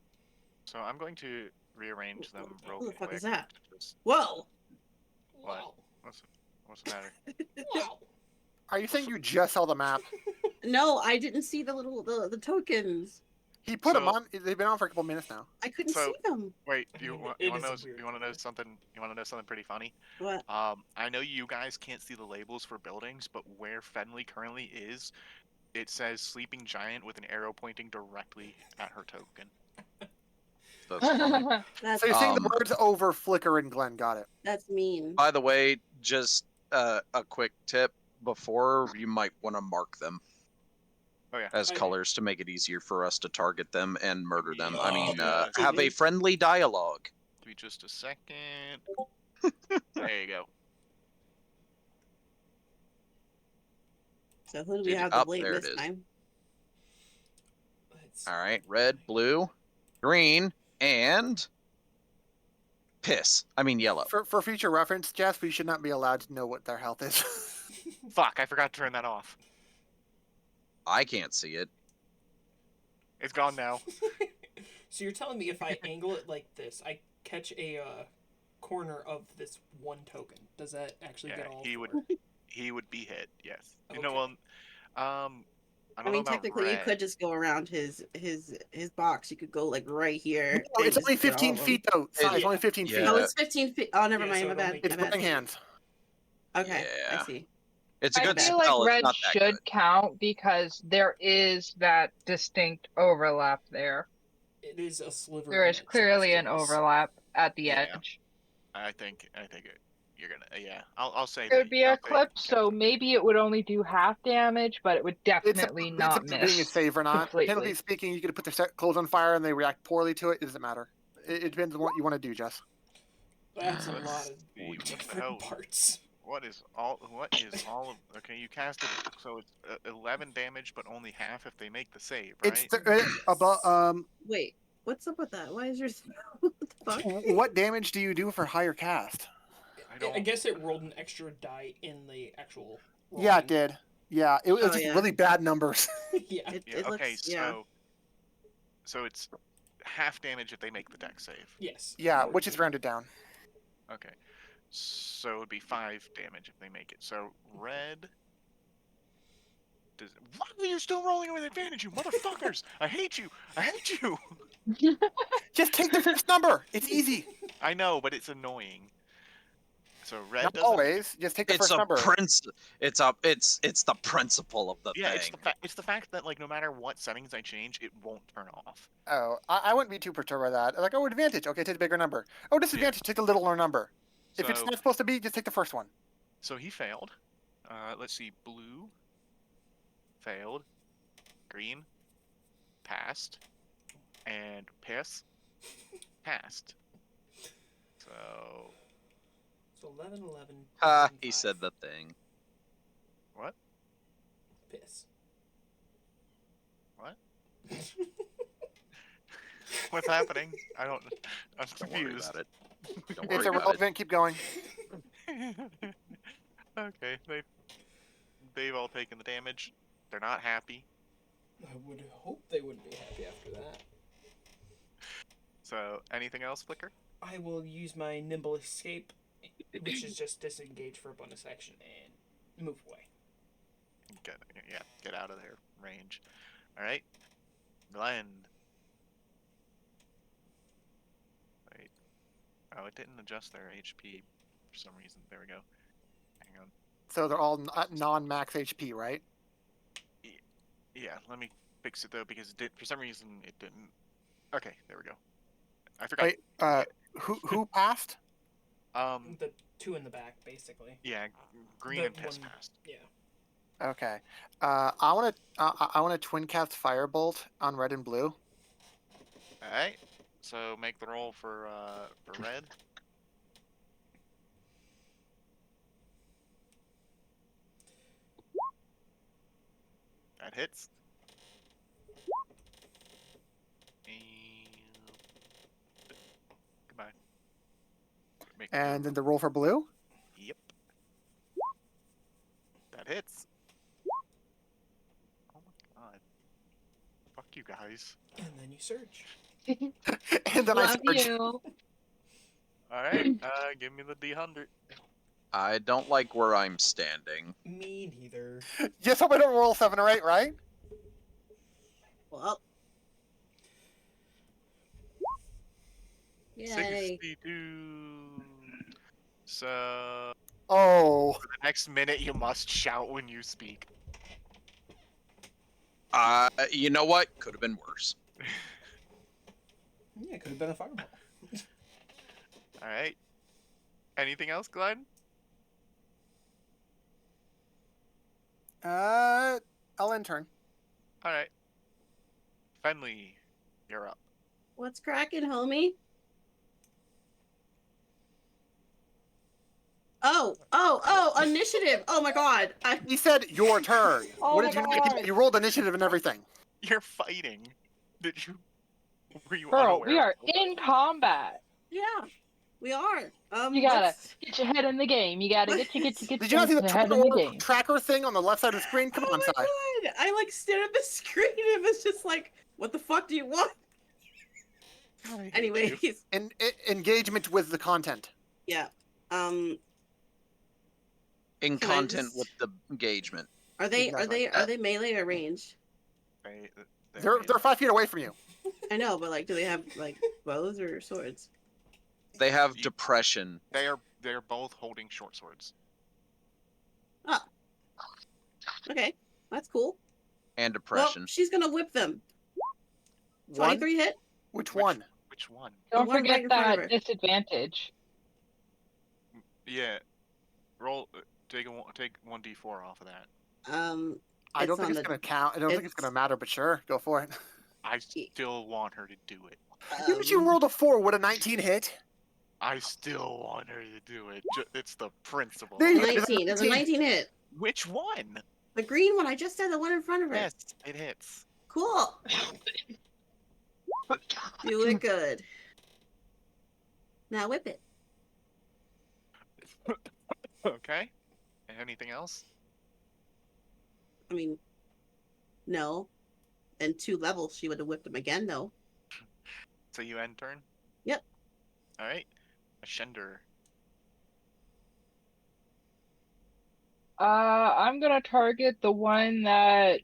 So I'm going to rearrange them real Who the fuck quick. is that? Just- Whoa. Wow. What's the matter? Wow. are you saying you just saw the map? No, I didn't see the tokens. He put them So- on. They've been on for a couple minutes now. I couldn't So- see them. Wait, I you mean, want it to is a know? weird You want to know color. something? You want to know something pretty funny? What? I know you guys can't see the labels for buildings, but where Fenley currently is, it says Sleeping Giant with an arrow pointing directly at her token. That's funny. That's So you're saying the Um, words over Flicker and Glenn. Got it. that's mean. By the way, just a quick tip before you might want to mark them Oh yeah. as Okay. colors to make it easier for us to target them and murder them. I Oh, mean, yeah. have a friendly dialogue. Give me just a second. There you go. So who do we Did you- have to up blame there it this is. time? Let's- All right, red, blue, green, and piss. I mean yellow. For future reference, Jess, we should not be allowed to know what their health is. Fuck, I forgot to turn that off. I can't see it. It's gone now. So you're telling me if I angle it like this, I catch a corner of this one token. Does that actually Yeah, get all? he four? would. He would be hit. Yes. You know, Okay. I I don't know mean, about technically, you red. could just go around his box. You could go like right here. No, and it's just only get all 15 of them. feet though. Sorry, it's Yeah. only 15 feet. Yeah. Oh, it's 15 feet. Oh, never Yeah, mind. so My it'll bad. make- It's My bad. burning hands. Okay, Yeah. I see. It's a I good feel spell. like It's red not that should good. count because there is that distinct overlap there. It is a sliver. There in is it, so clearly it's an close. overlap at the Yeah. edge. I think you're gonna. Yeah. I'll say. It that- would be I'll a say clip, you so can. maybe it would only do half damage, but it would definitely not it's being a miss. save or not. completely. Technically speaking, you could put their clothes on fire and they react poorly to it. It doesn't matter. It depends on what you want to do, Jess. That's a Let's lot of see, what the different hell? parts. What is all of? Okay, you casted. So it's 11 damage, but only half if they make the save, right? It's above. Wait, what's up with that? Why is yours? What the fuck? What damage do you do for higher cast? I don't. I guess it rolled an extra die in the actual. Yeah, it rolling. did. Yeah, it was Oh, just yeah. really bad numbers. Yeah. It, Yeah. it Okay. looks, yeah. So it's half damage if they make the deck save. Yes. Yeah, which is rounded down. Okay. So it would be 5 damage if they make it. So red. Why are you still rolling with advantage, you motherfuckers? I hate you. I hate you. Just take the first number. It's easy. I know, but it's annoying. So red Not doesn't. always. Just take the It's first a number. It's the principle of the Yeah, thing. it's the fact that like no matter what settings I change, it won't turn off. Oh, I wouldn't be too perturbed by that. Like, oh, advantage. Okay, take the bigger number. Oh, disadvantage. Take the littler number. If it's So- not supposed to be, just take the first one. So he failed. Let's see. Blue failed. Green passed. And piss passed. So So 11, 11. Ha, 10, he 5. said the thing. what? Piss. What? What's happening? I'm Don't worry confused. about it. Don't worry It's about it. irrelevant. Keep going. Okay, they've all taken the damage. They're not happy. I would hope they wouldn't be happy after that. So anything else, Flicker? I will use my nimble escape, which is just disengage for a bonus action and move away. Get out of their range. All right, Glenn. Wait. Oh, it didn't adjust their HP for some reason. There we go. Hang on. So they're all non-max HP, right? Yeah, let me fix it though because it did for some reason it didn't. Okay, there we go. I forgot. Wait, who passed? The two in the back, basically. Yeah, green The and piss one- passed. Yeah. Okay. I want to twin cast firebolt on red and blue. All right. So make the roll for red. That hits. And goodbye. Make the And then the roll for blue. Yep. That hits. Oh my god. Fuck you guys. And then you surge. And then I Love surge. you. Alright, give me the D100. I don't like where I'm standing. Me neither. Just hope I don't roll 7 or 8, right? Well. Yay. 62. So, Oh. for the next minute, you must shout when you speak. You know what? Could have been worse. Yeah, it could have been a fireball. Alright. Anything else, Glenn? I'll intern. Alright. Fenley, you're up. What's cracking, homie? Oh, initiative. Oh my god. He said your turn. Oh What my did you God. make? You rolled initiative and everything. You're fighting. Did you? Were you Girl, unaware we of are the- in combat. Yeah, we are. You gotta let's- get your head in the game. You gotta get Did you not see the your head in the game. tracker thing on the left side of the screen? Come Oh on, my Sai. god. I like stared at the screen and was just like, what the fuck do you want? God, I hate you. Anyways, And engagement with the content. yeah. In Can I content just- with the engagement. Are they Exactly. are they melee or ranged? They're 5 feet away from you. I know, but like, do they have like bows or swords? They have You- depression. They're both holding short swords. Okay, that's cool. And Well, depression. she's gonna whip them. One? 23 hit. Which Which- one? Which one? Don't one right forget in front of that her. disadvantage. Yeah. Roll. Take 1d4 off of that. I don't It's think on it's the- gonna count. I don't think it's gonna matter, but sure, go for it. I still want her to do it. Even if you rolled a 4, would a 19 hit? I still want her to do it. It's the principle. There you go. 19. Does a 19 hit? Which one? The green one. I just said the one in front of her. Yes, it hits. Cool. Do it good. Now whip it. Okay. Anything else? I mean, no. And 2 levels, she would have whipped him again, though. So you end turn? Yep. Alright. Ashender. I'm gonna target the one that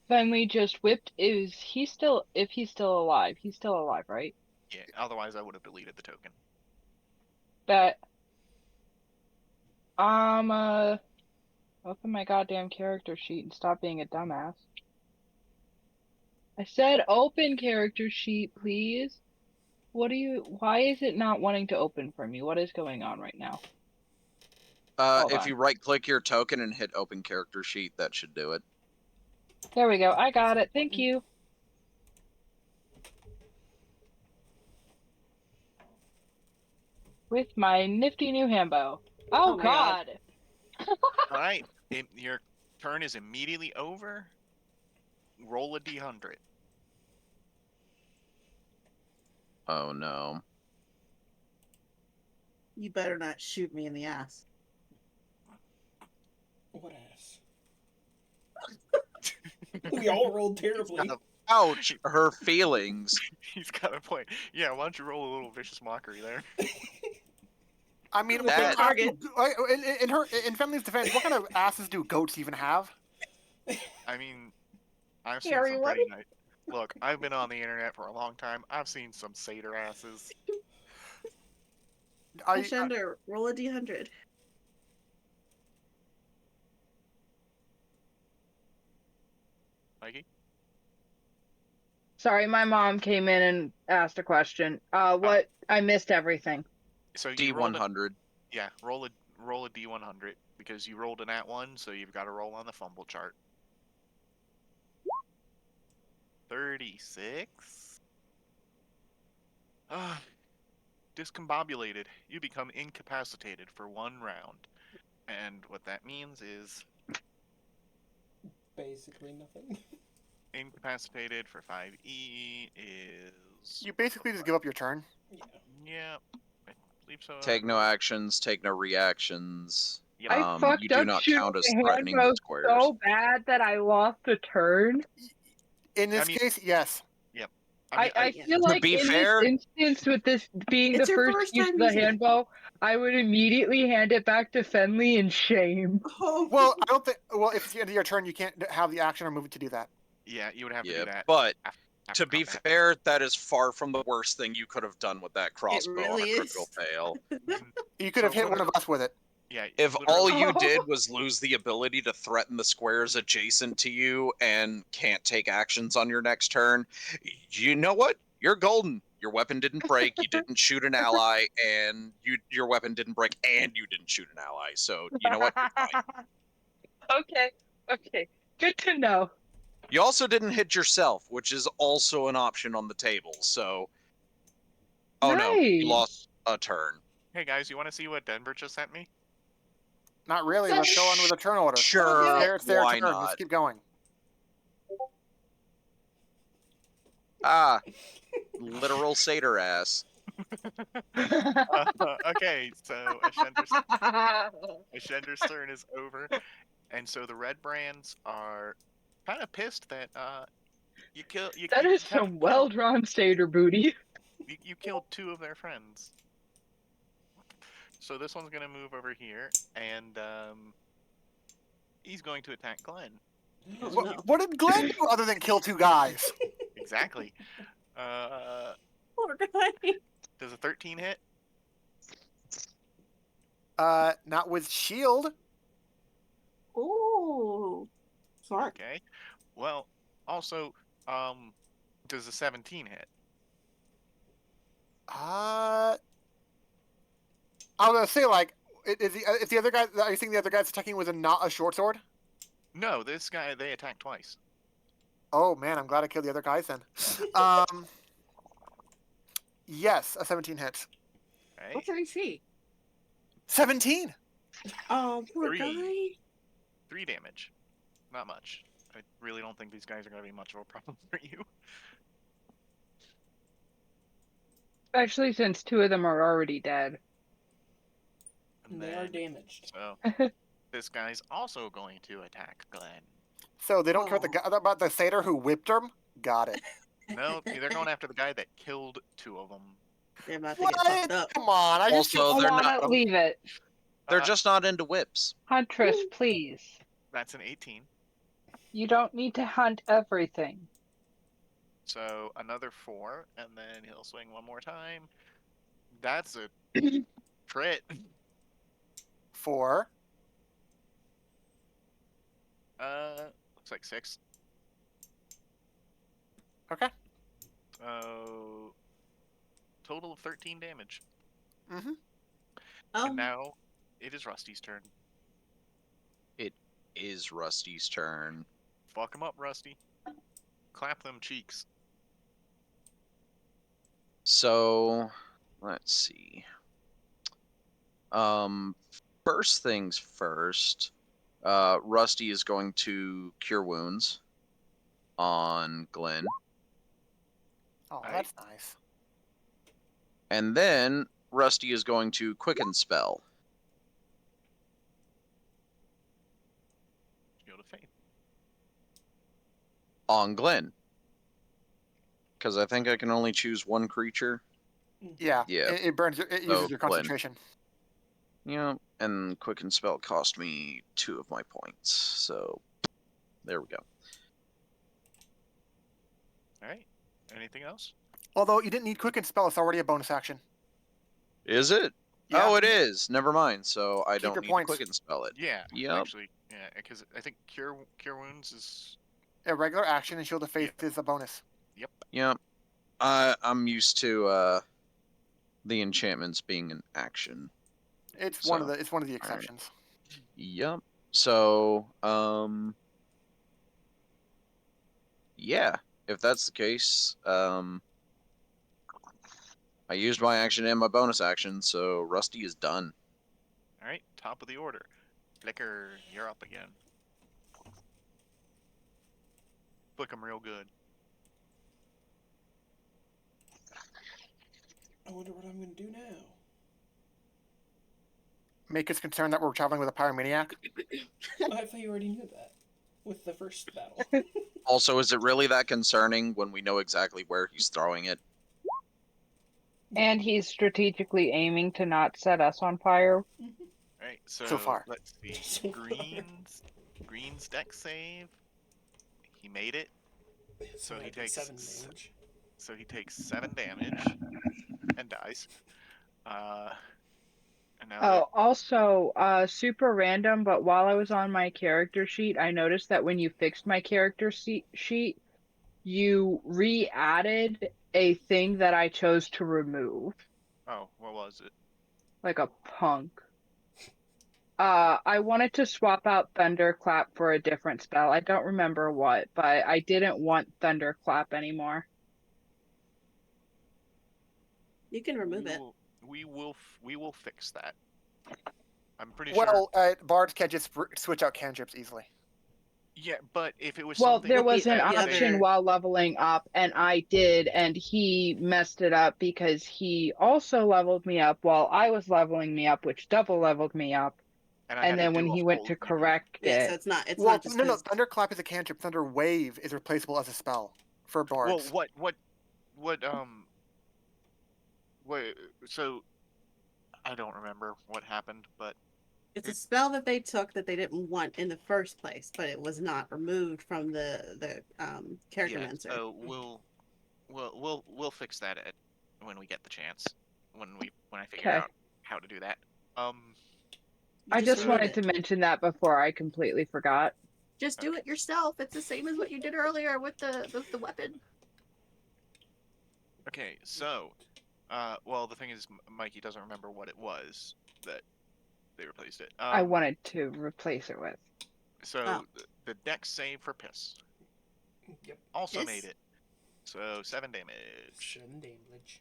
Finley just whipped. If he's still alive? He's still alive, right? Yeah, otherwise I would have deleted the token. That open my goddamn character sheet and stop being a dumbass. I said open character sheet, please. Why is it not wanting to open for me? What is going on right now? Hold If on. you right-click your token and hit Open Character Sheet, that should do it. There we go. I got it. Thank you. With my nifty new handbow. Oh, Oh my God. Alright. Your turn is immediately over. Roll a d100. Oh no. You better not shoot me in the ass. What ass? We all rolled terribly. Ouch! Her feelings. He's got a point. Yeah, why don't you roll a little vicious mockery there? I mean, With That- the target. in Finley's defense, what kind of asses do goats even have? I mean, I've seen Harry, some what? pretty nice. Look, I've been on the internet for a long time. I've seen some satyr asses. Ashender, roll a d100. Mikey? Sorry, my mom came in and asked a question. What? I missed everything. So you rolled a, D100. yeah, roll a d100 because you rolled an @1, so you've got to roll on the fumble chart. 36. Discombobulated. You become incapacitated for 1 round. And what that means is Basically nothing. incapacitated for 5e is... You basically just give up your turn. Yeah. Yeah, I believe so. Take no actions, take no reactions. Yep. I You fucked do up not shooting count as the threatening the handbow squares. so bad that I lost a turn. In this case, yes. I feel To like be in fair- this instance, with this being It's the your first first use time of the using it. handbow, I would immediately hand it back to Fenley in shame. Oh. Well, I don't think. Well, if it's the end of your turn, you can't have the action or move to do that. Yeah, you would have to Yeah, do that. but after to be combat. fair, that is far from the worst thing you could have done with that crossbow really on a critical is. fail. You could have So hit one of us with it. Yeah. If literally- all you Oh. did was lose the ability to threaten the squares adjacent to you and can't take actions on your next turn, you know what? You're golden. Your weapon didn't break, you didn't shoot an ally, and your weapon didn't break and you didn't shoot an ally. So, you know what? You're fine. Okay. Good to know. You also didn't hit yourself, which is also an option on the table. So, oh no, you Nice. lost a turn. Hey guys, you want to see what Denver just sent me? Not really. Let's go on with the turn order. Sure, It's their why turn. not? Let's keep going. Ah, literal satyr ass. Okay, so Ashender's turn is over, and so the red brands are kind of pissed that you kill you. That you is have some killed- well-drawn satyr booty. You killed 2 of their friends. So this one's gonna move over here, and he's going to attack Glenn. Oh, What, no. what did Glenn do other than kill 2 guys? Exactly. Poor guy. Does a 13 hit? Not with shield. Ooh. Smart. Okay. Well, also, does a 17 hit? I was gonna say, like, is the other guy? Are you thinking the other guy's attacking with not a short sword? No, this guy they attacked twice. Oh man, I'm glad I killed the other guys then. Yes, a 17 hits. Right? What's her AC? 17. Oh, poor 3. guy. 3 damage. Not much. I really don't think these guys are gonna be much of a problem for you. Especially since 2 of them are already dead. And They are then, damaged. so this guy's also going to attack Glenn. So they don't care Oh. about the satyr who whipped him? Got it. No, they're going after the guy that killed 2 of them. They're about to get fucked up. Come on. I just Also, I they're want not. to leave it. They're just not into whips. Huntress, please. That's an 18. You don't need to hunt everything. So another 4, and then he'll swing one more time. That's a crit. 4. Looks like 6. Okay. So total of 13 damage. Mm-hmm. And now it is Rusty's turn. It is Rusty's turn. Fuck him up, Rusty. Clap them cheeks. So, let's see. First things first, Rusty is going to cure wounds on Glenn. Oh, Right. that's nice. And then Rusty is going to quicken spell Shield of Faith. on Glenn. Because I think I can only choose one creature. Yeah. Yeah. It burns. It uses your Glenn. concentration. Yeah, and quicken spell cost me 2 of my points. So, there we go. All right. Anything else? Although you didn't need quicken spell, it's already a bonus action. Is it? Yeah. Oh, it is. Never mind. So I Keep don't your need points. to quicken spell it. Yeah. Yep. Actually, yeah, because I think cure wounds is. A regular action and Shield of Faith is a bonus. Yep. Yep. I'm used to the enchantments being an action. It's So, one of the right. exceptions. Yep. So, yeah, if that's the case, I used my action and my bonus action, so Rusty is done. All right. Top of the order. Flicker, you're up again. Flick him real good. I wonder what I'm gonna do now. Make us concerned that we're traveling with a pyromaniac. I thought you already knew that with the first battle. Also, is it really that concerning when we know exactly where he's throwing it? And he's strategically aiming to not set us on fire. All right. So far. Let's see. So far. Green's deck save. He made it. So I he did takes 7 damage. So he takes 7 damage and dies. And now Oh, also, super random, but while I was on my character sheet, I noticed that when you fixed my character sheet, you re-added a thing that I chose to remove, oh, what was it? like a punk. I wanted to swap out Thunderclap for a different spell. I don't remember what, but I didn't want Thunderclap anymore. You can remove it. We will fix that. I'm pretty sure. Well, bards can't just switch out cantrips easily. Yeah, but if it was Well, something there was an the option other- while leveling up, and I did, and he messed it up because he also leveled me up while I was leveling me up, which double leveled me up. and And then when do a he went full to redo. correct Yeah, it, so it's not just No. 'cause- Thunderclap is a cantrip. Thunder Wave is replaceable as a spell for bards. Well, what so I don't remember what happened, but it's a spell that they took that they didn't want in the first place, but it was not removed from the character yeah. mancer. So we'll fix that when we get the chance. When I figure Okay. out how to do that. You I just remove wanted it. to mention that before I completely forgot. Just do it yourself. It's the same as what you did earlier with the weapon. Okay, so, well, the thing is, Mikey doesn't remember what it was that they replaced it. I wanted to replace it with. So Oh. the dex save for Piss Yep. also Piss? made it. So 7 damage. 7 damage.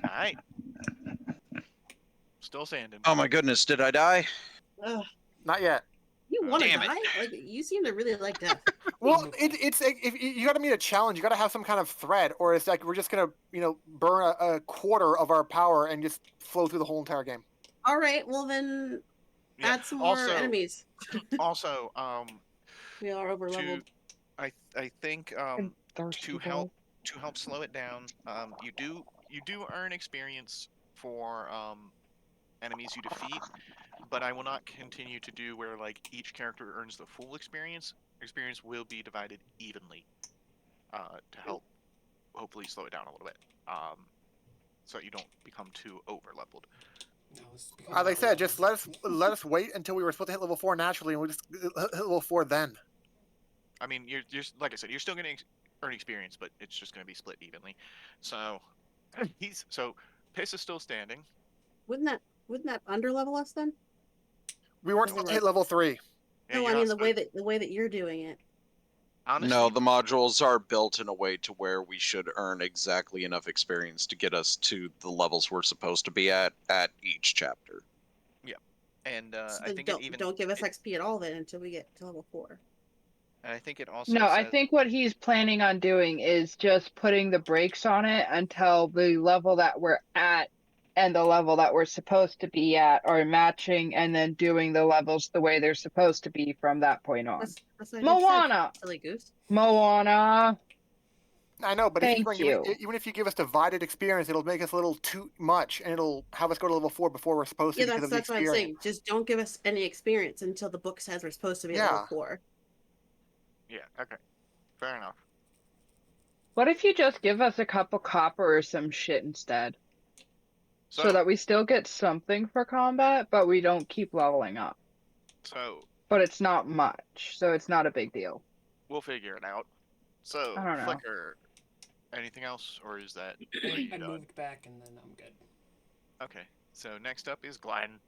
All right. Still standing. Oh my goodness, did I die? Ugh. Not yet. You want to Damn it. die? Like you seem to really like death. Well, move it's if you got to meet a challenge, you got to have some kind of thread, or it's like we're just gonna burn a quarter of our power and just flow through the whole entire game. All right, well then Yeah. add some more Also, enemies. also, We are over leveled. I think I'm thirsty, to boy. help slow it down, you do earn experience for enemies you defeat, but I will not continue to do where like each character earns the full experience. Experience will be divided evenly to help hopefully slow it down a little bit, so you don't become too over leveled. No, this becomes As I said, over-leveled. just let us wait until we were supposed to hit level 4 naturally, and we just hit level 4 then. I mean, you're like I said, you're still going to earn experience, but it's just going to be split evenly. So so Piss is still standing. Wouldn't that underlevel us then? We weren't We supposed to were- hit level 3. Yeah, No, you're I not mean supposed- the way that you're doing it. honestly, No, the modules are built in a way to where we should earn exactly enough experience to get us to the levels we're supposed to be at each chapter. and So I then think it even don't give us XP at all then until we get to level 4. and I think it also No, I says think what he's planning on doing is just putting the brakes on it until the level that we're at and the level that we're supposed to be at are matching, and then doing the levels the way they're supposed to be from that point on. That's what I just said, Moana! silly goose. Moana! I know, but if Thank you. even if you give us divided experience, it'll make us a little too much, and it'll have us go to level 4 before we're supposed to Yeah, because of the that's what I'm experience. saying. Just don't give us any experience until the book says we're supposed to be at level Yeah. 4. yeah, okay, fair enough. What if you just give us a cup of copper or some shit instead? So that we still get something for combat, but we don't keep leveling up. So But it's not much, so it's not a big deal. we'll figure it out. So I don't know. Flicker, anything else, or is that are you I done? moved back and then I'm good. Okay, so next up is Glenn.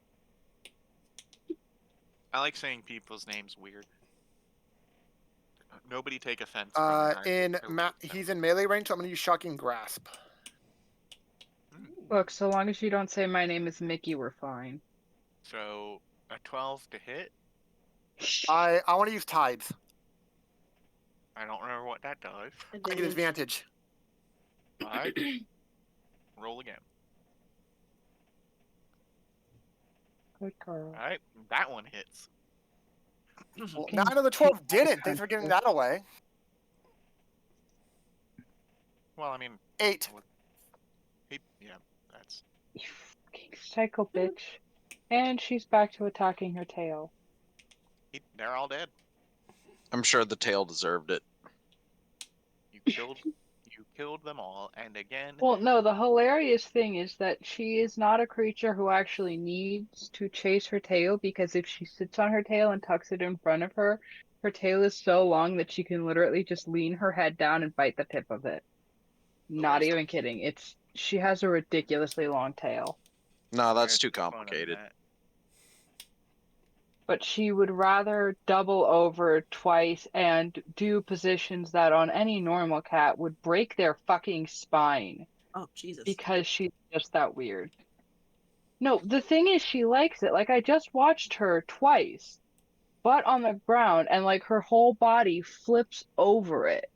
I like saying people's names weird. Nobody take offense from that. He's in melee range, so I'm gonna use Shocking Grasp. Look, so long as you don't say my name is Mickey, we're fine. So a 12 to hit. I want to use Tides. I don't remember what that does. I get advantage. All right. Roll again. Good girl. All right, that one hits. Well, Can 9 of the 12 take didn't. that Thanks for giving concept. that away. Well, I mean, 8. yeah, that's You fucking psycho bitch. And she's back to attacking her tail. they're all dead. I'm sure the tail deserved it. You killed them all, and again. Well, no, the hilarious thing is that she is not a creature who actually needs to chase her tail, because if she sits on her tail and tucks it in front of her, her tail is so long that she can literally just lean her head down and bite the tip of it. Not Where's the- even kidding. She has a ridiculously long tail. No, that's where's too the fun in complicated. that? But she would rather double over twice and do positions that on any normal cat would break their fucking spine Oh, Jesus. because she's just that weird. No, the thing is she likes it. Like, I just watched her twice, butt on the ground, and like her whole body flips over it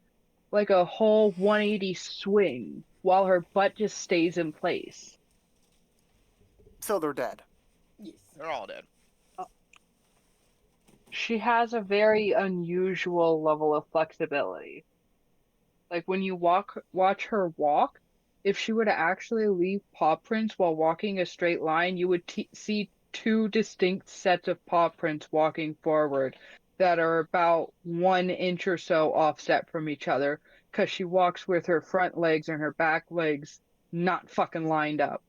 like a whole 180 swing while her butt just stays in place. So they're dead. Yes. They're all dead. She has a very unusual level of flexibility. Like when you watch her walk, if she were to actually leave paw prints while walking a straight line, you would see two distinct sets of paw prints walking forward that are about 1 inch or so offset from each other, because she walks with her front legs and her back legs not fucking lined up.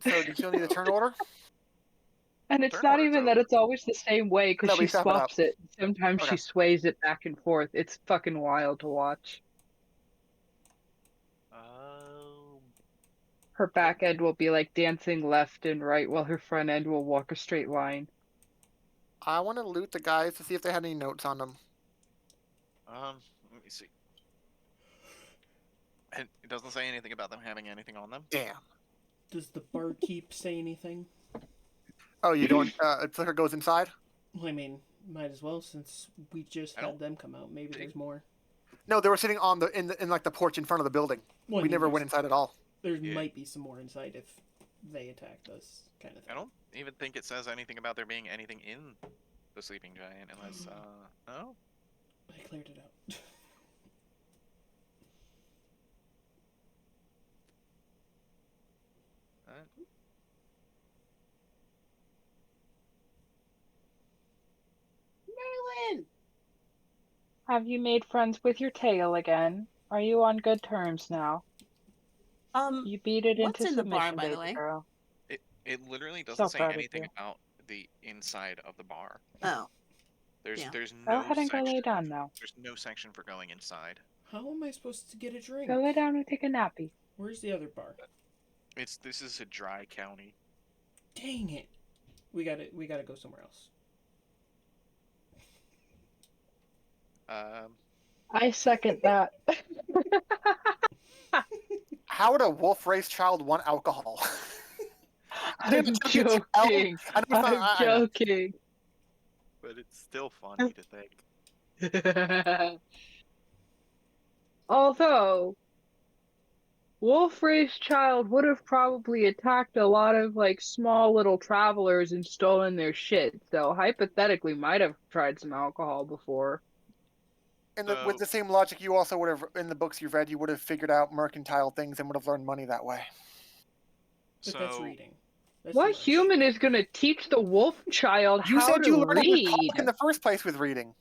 So do you still need a turn order? And it's Turn not order's even that over. it's always the same way, because No, she we step it up. swaps it. Sometimes Okay. she sways it back and forth. It's fucking wild to watch. Her back end will be like dancing left and right while her front end will walk a straight line. I want to loot the guys to see if they had any notes on them. Let me see. And it doesn't say anything about them having anything on them. Damn. Does the barkeep say anything? Oh, you going? Flicker goes inside. Well, I mean, Might as well, since we just I had don't them come out. Maybe there's more. No, they were sitting on in like the porch in front of the building. Well, I We mean, never went inside at all. There Yeah. might be some more inside if they attacked us, kind of thing. I don't even think it says anything about there being anything in the sleeping giant, unless oh, I cleared it out. Marilyn! Have you made friends with your tail again? Are you on good terms now? You beat it What's into in the bar, submission, by the baby way? girl. it literally doesn't So say proud of anything you. about the inside of the bar. Oh, There's Yeah. there's Go no ahead and go section. lay down now. There's no section for going inside. How am I supposed to get a drink? Go lay down and take a nappy. Where's the other bar? This is a dry county. Dang it! We gotta go somewhere else. I second that. How would a wolf race child want alcohol? I'm joking. I know it's not- I'm I know. joking. But it's still funny to think. Although, Wolf Race Child would have probably attacked a lot of like small little travelers and stolen their shit, so hypothetically might have tried some alcohol before. And So- with the same logic, you also would have, in the books you've read, you would have figured out mercantile things and would have learned money that way. But that's So reading. That's What too much. human is gonna teach the wolf child You how said to you learned how to read? talk in the first place with reading.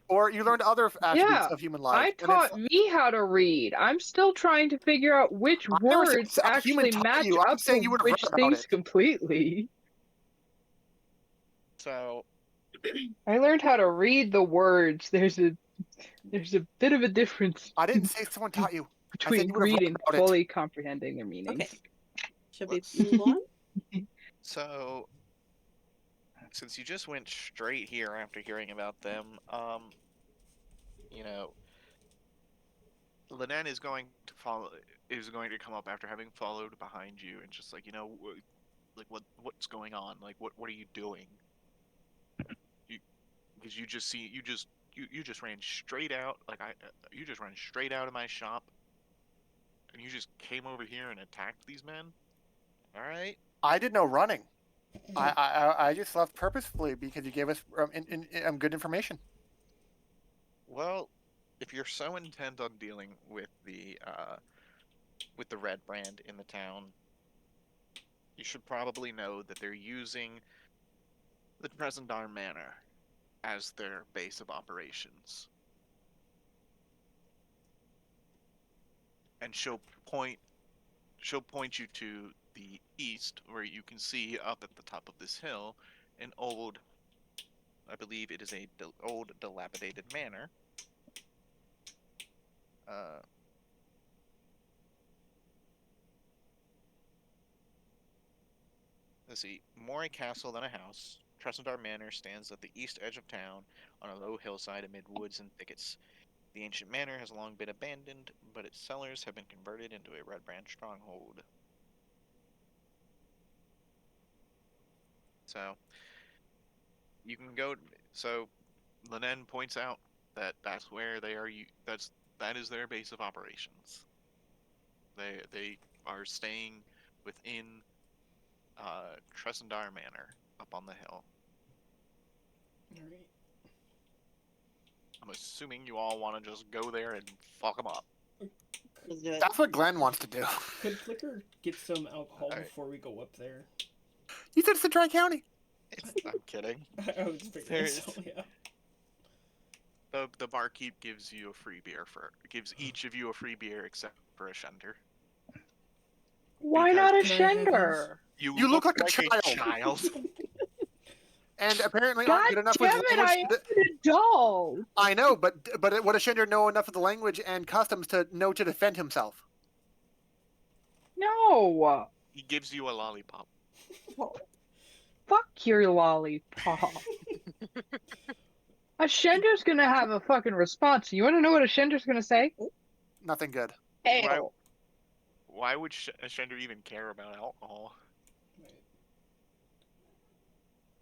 Or you learned other attributes Yeah, of human I life. and taught me how to read. I'm still trying to figure out which I never said words a human actually taught match you. I'm up saying to you would have which read about things it. completely. so I learned how to read the words. There's a bit of a difference I didn't say someone taught you. I said between you would have read read and about it. fully comprehending their meanings. okay. Should we Let's- move on? So, since you just went straight here after hearing about them, you know, Linnen is going to come up after having followed behind you and just like, like what's going on? Like what are you doing? Because you just ran straight out, like you just ran straight out of my shop, and you just came over here and attacked these men. All right. I did no running. I just left purposefully because you gave us good information. Well, if you're so intent on dealing with the red brand in the town, you should probably know that they're using the Tresendar Manor as their base of operations. And she'll point you to the east, where you can see up at the top of this hill an old, I believe it is a old dilapidated manor. Let's see. More a castle than a house, Tresendar Manor stands at the east edge of town on a low hillside amid woods and thickets. The ancient manor has long been abandoned, but its cellars have been converted into a Red Branch stronghold. So, you can go. So, Linnen points out that that's where they are. That is their base of operations. They are staying within Tresendar Manor up on the hill. Alright. I'm assuming you all want to just go there and fuck them up. Let's do it. That's what Glenn wants to do. Could Flicker get some alcohol Alright. before we go up there? You said it's a dry county. I'm kidding. I was figuring so, yeah. The barkeep gives you a free beer gives each of you a free beer except for a Shender. Why Because- not a Can I have shender? You look like a child. child. And apparently God aren't good enough damn with it, language. I am an adult! I know, but would a Shender know enough of the language and customs to know to defend himself? No! He gives you a lollipop. Fuck your lollipop. A shender's gonna have a fucking response. You wanna know what a shender's gonna say? Nothing good. Ale. Why would a Shender even care about alcohol?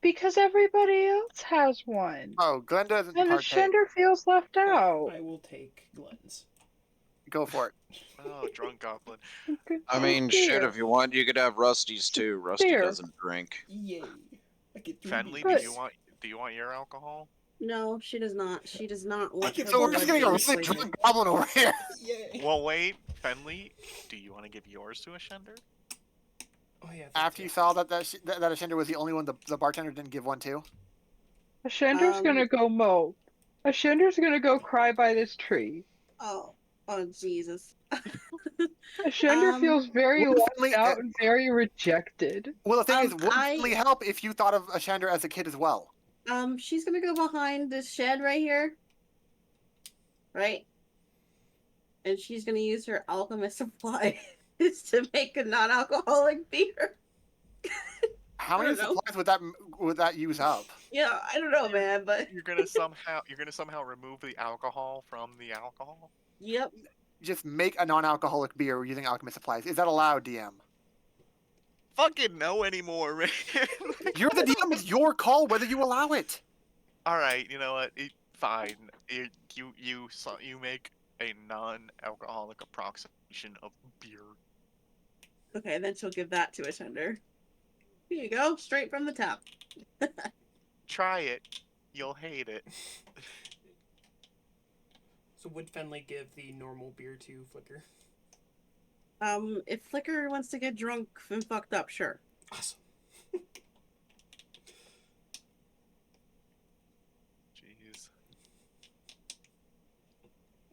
Because everybody else has one. Oh, Glenn doesn't And the partake. Shender feels left out. I will take Glenn's. Go for it. Oh, drunk goblin. I mean, shit, if you want, you could have Rusty's too. Rusty Beer. doesn't drink. Yay! I get 3 Fenley, beers. do you want your alcohol? No, she does not. She does not want get her So we're four just blood getting a to be really poisoned. drunk goblin over here. Yay! Well, wait, Fenley, do you want to give yours to a Shender? Oh yeah. After you saw that Ashender was the only one the bartender didn't give one to. A Shender's gonna go mow. A Shender's gonna go cry by this tree. Oh Jesus. A Shender feels very Would left Finley- out and very rejected. Well, the thing is, would I- Finley help if you thought of Ashender as a kid as well? She's gonna go behind this shed right here. Right? And she's gonna use her alchemist supplies to make a non-alcoholic beer. How I many don't know. supplies would that use up? Yeah, I don't know, man, but You're gonna somehow remove the alcohol from the alcohol? yep. Just make a non-alcoholic beer using alchemist supplies. Is that allowed, DM? Fucking no anymore, man. You're the DM. It's your call whether you allow it. All right, you know what? Fine. You make a non-alcoholic approximation of beer. Okay, then she'll give that to a tender. Here you go, straight from the tap. Try it. You'll hate it. So would Fenley give the normal beer to Flicker? If Flicker wants to get drunk and fucked up, sure. Awesome. Jeez.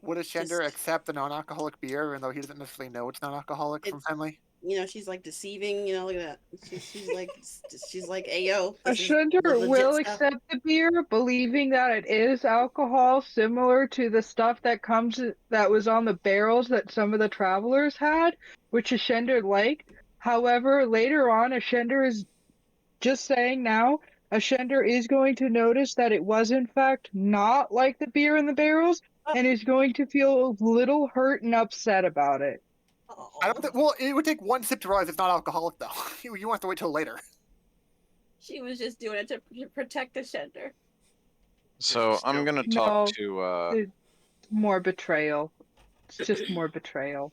Would Ashender accept the non-alcoholic beer, even though he doesn't necessarily know it's non-alcoholic from Finley? You know, she's like deceiving. You know, look at that. She's like, "Ayo." A Shender will accept the beer, believing that it is alcohol, similar to the stuff that was on the barrels that some of the travelers had, which a Shender liked. However, later on, a Shender is just saying now. A Shender is going to notice that it was in fact not like the beer in the barrels, and is going to feel a little hurt and upset about it. I don't think. Well, it would take one sip to realize it's not alcoholic, though. You won't have to wait till later. She was just doing it to protect the Shender. So I'm gonna talk to. It's more betrayal. It's just more betrayal.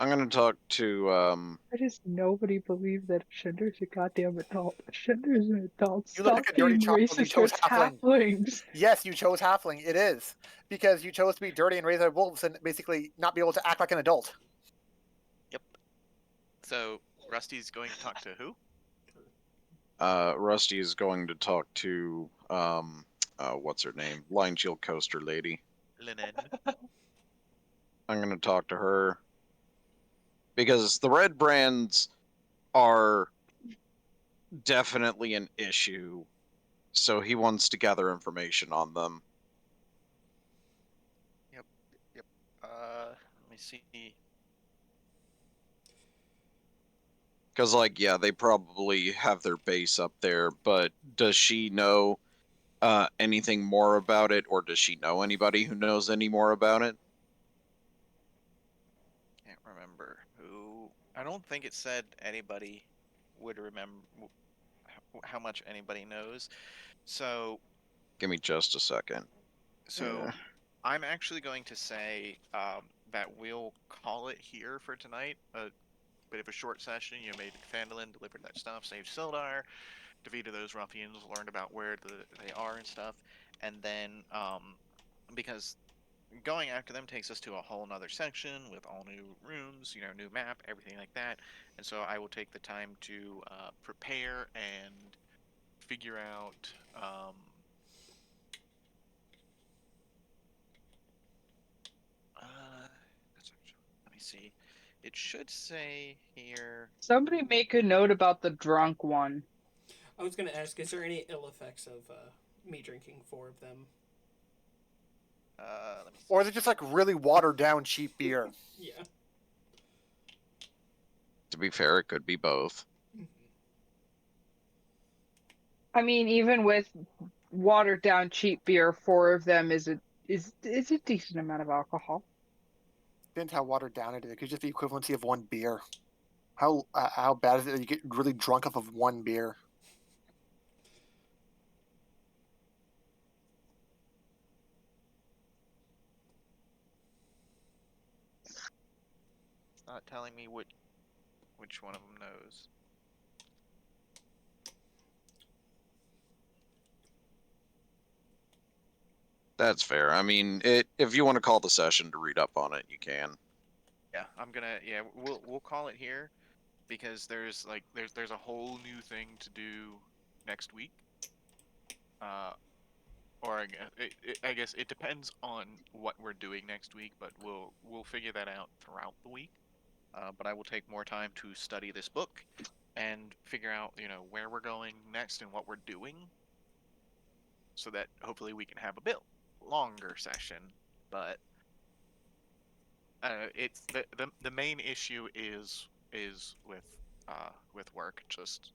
I'm gonna talk to. I just nobody believed that Shender's a goddamn adult. Shender's an adult. You look Stop like a dirty being child. You racist chose towards halfling. halflings. Yes, you chose halfling. It is because you chose to be dirty and raised by wolves and basically not be able to act like an adult. Yep. So Rusty's going to talk to who? Rusty is going to talk to. What's her name? Line Shield Coaster lady. Linen. I'm gonna talk to her. Because the red brands are definitely an issue, so he wants to gather information on them. Yep. Let me see. Because, like, yeah, they probably have their base up there, but does she know anything more about it, or does she know anybody who knows any more about it? Can't remember who. I don't think it said anybody would remember how much anybody knows. So. Give me just a second. So, I'm actually going to say that we'll call it here for tonight. A bit of a short session. You made Phandelver, delivered that stuff, saved Sildar, defeated those ruffians, learned about where they are and stuff, and then because going after them takes us to a whole nother section with all new rooms, new map, everything like that. And so I will take the time to prepare and figure out. Let me see. It should say here. Somebody make a note about the drunk one. I was gonna ask, is there any ill effects of me drinking 4 of them? Let me see. Or is it just like really watered down cheap beer? Yeah. To be fair, it could be both. I mean, even with watered down cheap beer, 4 of them is a decent amount of alcohol. Depends how watered down it is. It could just be equivalency of one beer. How bad is it that you get really drunk off of one beer? not telling me which one of them knows. That's fair. I mean, if you want to call the session to read up on it, you can. Yeah, I'm gonna. Yeah, we'll call it here because there's a whole new thing to do next week. Or I guess it depends on what we're doing next week, but we'll figure that out throughout the week. But I will take more time to study this book and figure out, where we're going next and what we're doing, so that hopefully we can have a bit longer session. But it's the main issue is with work. Just